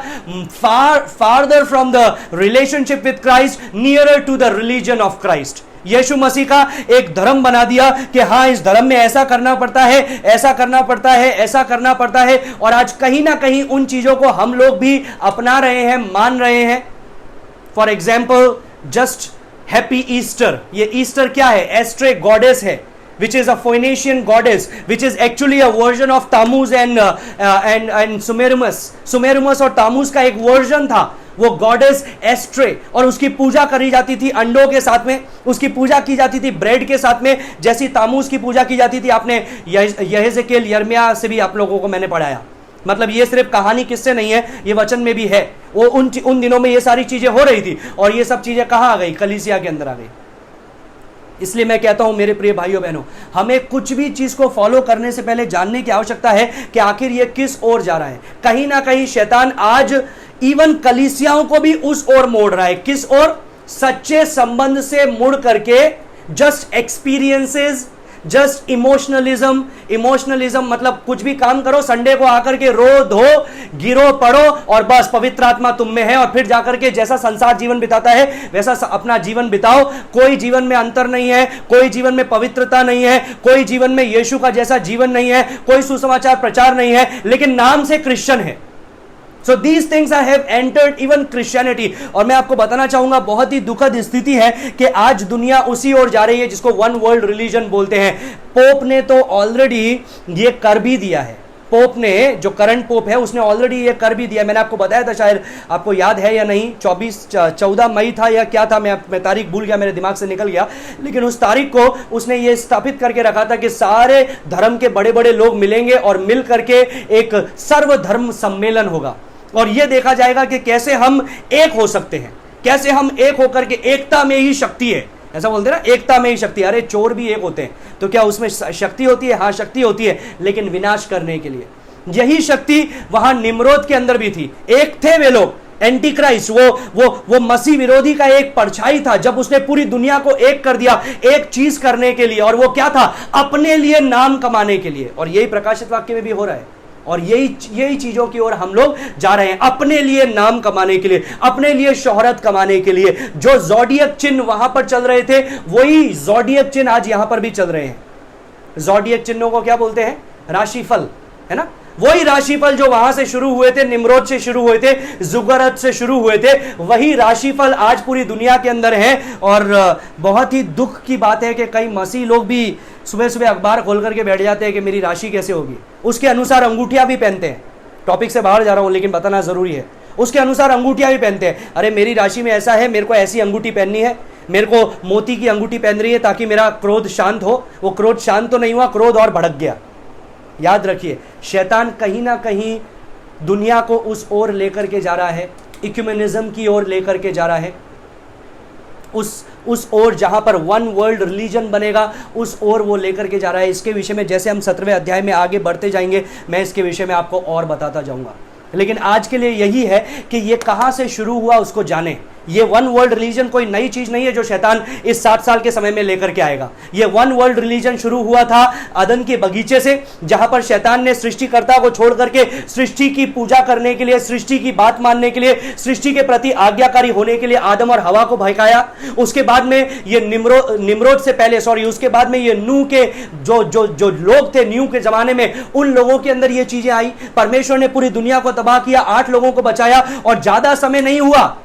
farther from the relationship with Christ, nearer to the religion of Christ. यीशु मसीह का एक धर्म बना दिया कि हां इस धर्म में ऐसा करना पड़ता है, ऐसा करना पड़ता है, ऐसा करना पड़ता है। और आज कहीं ना कहीं उन चीजों को हम लोग भी अपना रहे हैं, मान रहे हैं। For example just happy Easter. ये ईस्टर क्या है, एस्ट्रे गॉडेस है, which is a Phoenician goddess, which is actually a version of Tammuz and Sumermus। सुमेरुमस और तामूज का एक वर्जन था, वो गॉडेस एस्ट्रे, और उसकी पूजा करी जाती थी अंडों के साथ में, उसकी पूजा की जाती थी ब्रेड के साथ में, जैसी तामूज की पूजा की जाती थी। आपने यहेजकेल यिर्मयाह से भी आप लोगों को मैंने पढ़ाया। मतलब ये सिर्फ कहानी किससे नहीं है, ये वचन में भी है। वो उन दिनों में ये सारी चीजें हो रही थी और ये सब चीजें कहां आ गई, कलीसिया के अंदर आ गई। इसलिए मैं कहता हूं मेरे प्रिय भाइयों बहनों, हमें कुछ भी चीज को फॉलो करने से पहले जानने की आवश्यकता है कि आखिर ये किस ओर जा रहा है। कहीं ना कहीं शैतान आज इवन कलीसियाओं को भी उस ओर मोड़ रहा है। किस ओर, सच्चे संबंध से मुड़ करके जस्ट एक्सपीरियंसेस, जस्ट इमोशनलिज्म मतलब कुछ भी काम करो, संडे को आकर के रो धो गिरो पड़ो और बस पवित्र आत्मा तुम में है, और फिर जाकर के जैसा संसार जीवन बिताता है वैसा अपना जीवन बिताओ। कोई जीवन में अंतर नहीं है, कोई जीवन में पवित्रता नहीं है, कोई जीवन में यीशु का जैसा जीवन नहीं है, कोई सुसमाचार प्रचार नहीं है, लेकिन नाम से क्रिश्चियन है। So these things have entered even Christianity। और मैं आपको बताना चाहूंगा बहुत ही दुखद स्थिति है कि आज दुनिया उसी ओर जा रही है जिसको वन वर्ल्ड रिलीजन बोलते हैं। पोप ने तो ऑलरेडी ये कर भी दिया है। पोप ने, जो करंट पोप है, उसने ऑलरेडी ये कर भी दिया। मैंने आपको बताया था, शायद आपको याद है या नहीं, 14 मई था या क्या था, मैं तारीख भूल गया, मेरे दिमाग से निकल गया, लेकिन उस तारीख को उसने ये स्थापित करके रखा था कि सारे धर्म के बड़े बड़े लोग मिलेंगे और मिल करके एक सर्वधर्म सम्मेलन होगा और यह देखा जाएगा कि कैसे हम एक हो सकते हैं, कैसे हम एक होकर के, एकता में ही शक्ति है, ऐसा बोलते हैं ना, एकता में ही शक्ति। अरे चोर भी एक होते हैं, तो क्या उसमें शक्ति होती है? हाँ शक्ति होती है, लेकिन विनाश करने के लिए। यही शक्ति वहां निम्रोद के अंदर भी थी। एक थे वे लोग, एंटी क्राइस्ट, वो मसीह विरोधी का एक परछाई था, जब उसने पूरी दुनिया को एक कर दिया एक चीज करने के लिए, और वो क्या था? अपने लिए नाम कमाने के लिए। और यही प्रकाशित वाक्य में भी हो रहा है, और यही चीजों की ओर हम लोग जा रहे हैं, अपने लिए नाम कमाने के लिए, अपने लिए शोहरत कमाने के लिए। जो ज़ोडिएक चिन्ह वहां पर चल रहे थे, वही ज़ोडिएक चिन्ह आज यहां पर भी चल रहे हैं। ज़ोडिएक चिन्हों को क्या बोलते हैं? राशिफल, है ना? वही राशिफल जो वहां से शुरू हुए थे, निम्रोद से शुरू हुए थे, जुगरत से शुरू हुए थे, वही राशिफल आज पूरी दुनिया के अंदर है। और बहुत ही दुख की बात है कि कई मसीह लोग भी सुबह सुबह अखबार खोल करके बैठ जाते हैं कि मेरी राशि कैसे होगी, उसके अनुसार अंगूठियां भी पहनते हैं। टॉपिक से बाहर जा रहा हूं लेकिन बताना जरूरी है, उसके अनुसार अंगूठियां भी पहनते हैं। अरे मेरी राशि में ऐसा है, मेरे को ऐसी अंगूठी पहननी है, मेरे को मोती की अंगूठी पहन रही है ताकि मेरा क्रोध शांत हो। वो क्रोध शांत तो नहीं हुआ, क्रोध और भड़क गया। याद रखिए, शैतान कहीं ना कहीं दुनिया को उस ओर लेकर के जा रहा है, इक्यूमेनिज्म की ओर लेकर के जा रहा है, उस ओर जहां पर वन वर्ल्ड रिलीजन बनेगा, उस ओर वो लेकर के जा रहा है। इसके विषय में जैसे हम 17वें अध्याय में आगे बढ़ते जाएंगे, मैं इसके विषय में आपको और बताता जाऊंगा। लेकिन आज के लिए यही है कि ये कहां से शुरू हुआ उसको जाने। ये वन वर्ल्ड रिलीजन कोई नई चीज नहीं है जो शैतान इस 60 साल के समय में लेकर के आएगा। ये वन वर्ल्ड रिलीजन शुरू हुआ था अदन के बगीचे से, जहां पर शैतान ने सृष्टिकर्ता को छोड़ करके सृष्टि की पूजा करने के लिए, सृष्टि की बात मानने के लिए, सृष्टि के प्रति आज्ञाकारी होने के लिए आदम और हवा को भड़काया। उसके बाद में ये निम्रोद से पहले, उसके बाद में ये नूह के जो लोग थे, न्यू के जमाने में, उन लोगों के अंदर ये चीजें आई। परमेश्वर ने पूरी दुनिया को तबाह किया, 8 लोगों को बचाया, और ज्यादा समय नहीं हुआ।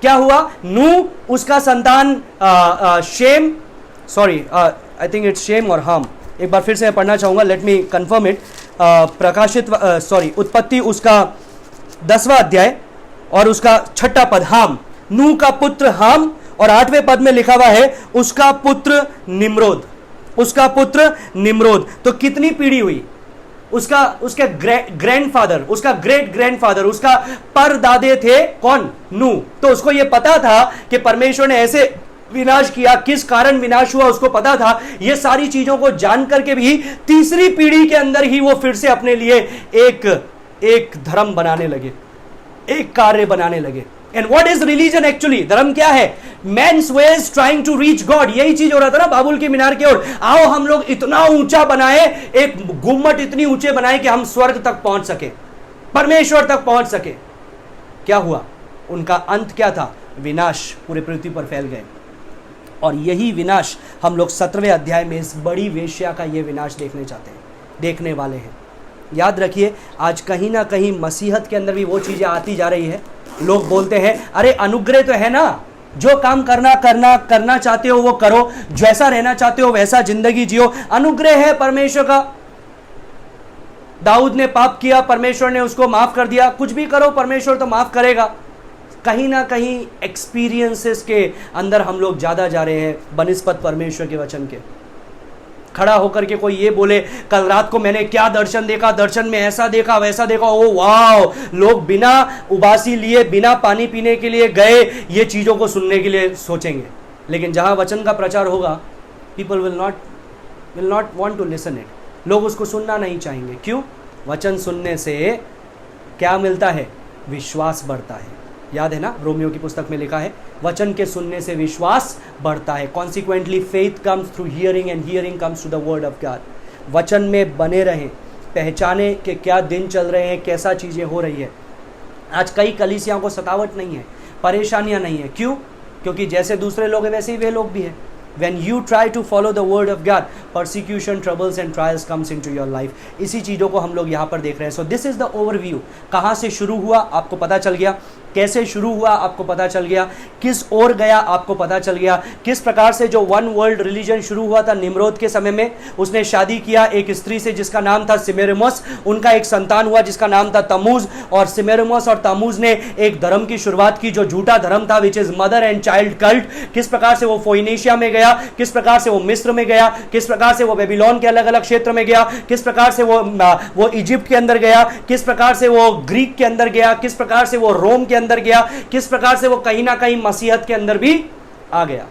क्या हुआ? नूह, उसका संतान Shem, I think it's Shem और हाम। एक बार फिर से मैं पढ़ना चाहूंगा, लेट मी कंफर्म इट। उत्पत्ति उसका 10वां अध्याय और उसका 6ठा पद, हाम, नूह का पुत्र हाम, और 8वें पद में लिखा हुआ है उसका पुत्र निम्रोद, उसका पुत्र निम्रोद। तो कितनी पीढ़ी हुई? उसके ग्रैंडफादर, उसका ग्रेट ग्रैंडफादर, उसका परदादे थे कौन? नूह। तो उसको यह पता था कि परमेश्वर ने ऐसे विनाश किया, किस कारण विनाश हुआ उसको पता था। ये सारी चीजों को जान करके भी तीसरी पीढ़ी के अंदर ही वो फिर से अपने लिए एक धर्म बनाने लगे, एक कार्य बनाने लगे। And what is religion actually? धर्म क्या है? Men's ways trying to reach God, यही चीज हो रहा था ना बाबुल की मीनार की ओर। आओ हम लोग इतना ऊंचा बनाए, एक गुम्मट इतनी ऊंचे बनाए कि हम स्वर्ग तक पहुंच सके, परमेश्वर तक पहुंच सके। क्या हुआ? उनका अंत क्या था? विनाश, पूरे पृथ्वी पर फैल गए। और यही विनाश हम लोग 17वें अध्याय में इस बड़ी वेश्या का ये विनाश देखने चाहते हैं, देखने वाले हैं। याद रखिए, आज कहीं ना कहीं मसीहत के अंदर भी वो चीजें आती जा रही है। लोग बोलते हैं अरे अनुग्रह तो है ना, जो काम करना चाहते हो वो करो, जैसा रहना चाहते हो वैसा जिंदगी जियो, अनुग्रह है परमेश्वर का। दाऊद ने पाप किया, परमेश्वर ने उसको माफ कर दिया, कुछ भी करो परमेश्वर तो माफ करेगा। कहीं ना कहीं एक्सपीरियंसेस के अंदर हम लोग ज्यादा जा रहे हैं बनिस्बत परमेश्वर के वचन के। खड़ा होकर के कोई ये बोले कल रात को मैंने क्या दर्शन देखा, दर्शन में ऐसा देखा वैसा देखा, ओ वाह, लोग बिना उबासी लिए, बिना पानी पीने के लिए गए ये चीजों को सुनने के लिए सोचेंगे। लेकिन जहां वचन का प्रचार होगा, people will not want to listen it. लोग उसको सुनना नहीं चाहेंगे। क्यों? वचन सुनने से क्या मिलता है? विश्वास बढ़ता है। याद है ना, रोमियो की पुस्तक में लिखा है वचन के सुनने से विश्वास बढ़ता है। Consequently faith comes through hearing and hearing comes to the word of God. वचन में बने रहें, पहचाने कि क्या दिन चल रहे हैं, कैसा चीजें हो रही है। आज कई कलीसियाओं को सतावट नहीं है, परेशानियां नहीं है। क्यों? क्योंकि जैसे दूसरे लोग हैं वैसे ही वे लोग भी हैं। When you try to follow the word of God, persecution, troubles and trials comes into your life। इसी चीज़ों को हम लोग यहाँ पर देख रहे हैं। So this is the overview। कहाँ से शुरू हुआ आपको पता चल गया, कैसे शुरू हुआ आपको पता चल गया, किस ओर गया आपको पता चल गया, किस प्रकार से जो वन वर्ल्ड रिलीजन शुरू हुआ था निम्रोद के समय में। उसने शादी किया एक स्त्री से जिसका नाम था सिमेरमोस, उनका एक संतान हुआ जिसका नाम था तमूज, और सिमेरमोस और तमूज ने एक धर्म की शुरुआत की जो झूठा धर्म था, which is mother and child cult. किस प्रकार से वो फोइनिशिया में गया, किस प्रकार से वो मिस्र में गया, किस प्रकार से वो बेबीलोन के अलग अलग क्षेत्र में गया, किस प्रकार से वो इजिप्ट के अंदर गया, किस प्रकार से वो ग्रीक के अंदर गया, किस प्रकार से वो रोम के अंदर गया, किस प्रकार से वो कहीं ना कहीं मसीहत के अंदर भी आ गया।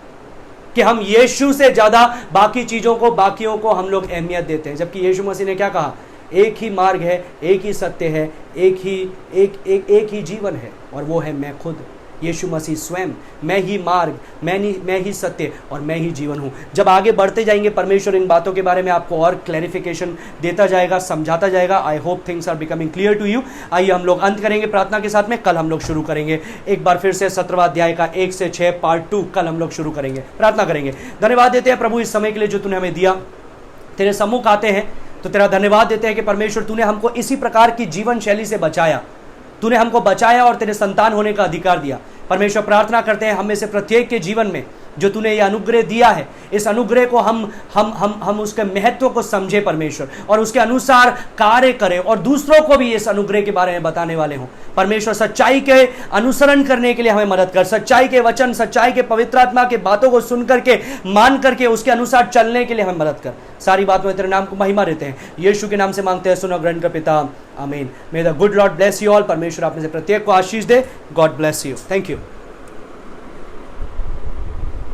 कि हम यीशु से ज्यादा बाकी चीजों को, बाकियों को हम लोग अहमियत देते हैं, जबकि यीशु मसीह ने क्या कहा? एक ही मार्ग है, एक ही सत्य है, एक ही जीवन है, और वो है मैं खुद, यीशु मसीह स्वयं। मैं ही मार्ग, मैं ही सत्य और मैं ही जीवन हूँ। जब आगे बढ़ते जाएंगे परमेश्वर इन बातों के बारे में आपको और क्लैरिफिकेशन देता जाएगा, समझाता जाएगा। I hope things are becoming clear to you. आइए हम लोग अंत करेंगे प्रार्थना के साथ में। कल हम लोग शुरू करेंगे एक बार फिर से 17वां अध्याय का 1 से 6 पार्ट 2 कल हम लोग शुरू करेंगे। प्रार्थना करेंगे। धन्यवाद देते हैं प्रभु इस समय के लिए जो तूने हमें दिया। तेरे सम्मुख आते हैं तो तेरा धन्यवाद देते हैं कि परमेश्वर तूने हमको इसी प्रकार की जीवन शैली से बचाया, तूने हमको बचाया और तेरे संतान होने का अधिकार दिया। परमेश्वर प्रार्थना करते हैं हम में से प्रत्येक के जीवन में जो तूने ये अनुग्रह दिया है, इस अनुग्रह को हम उसके महत्व को समझे परमेश्वर, और उसके अनुसार कार्य करें और दूसरों को भी इस अनुग्रह के बारे में बताने वाले हों। परमेश्वर सच्चाई के अनुसरण करने के लिए हमें मदद कर, सच्चाई के वचन, सच्चाई के पवित्र आत्मा के बातों को सुन करके, मान करके उसके अनुसार चलने के लिए हमें मदद कर। सारी बात में तेरे नाम को महिमा देते हैं, यीशु के नाम से मांगते हैं, सुनो ग्रहण कर पिता, आमीन। May the good lord bless you all. परमेश्वर आप में से प्रत्येक को आशीष दे। God bless you. Thank you.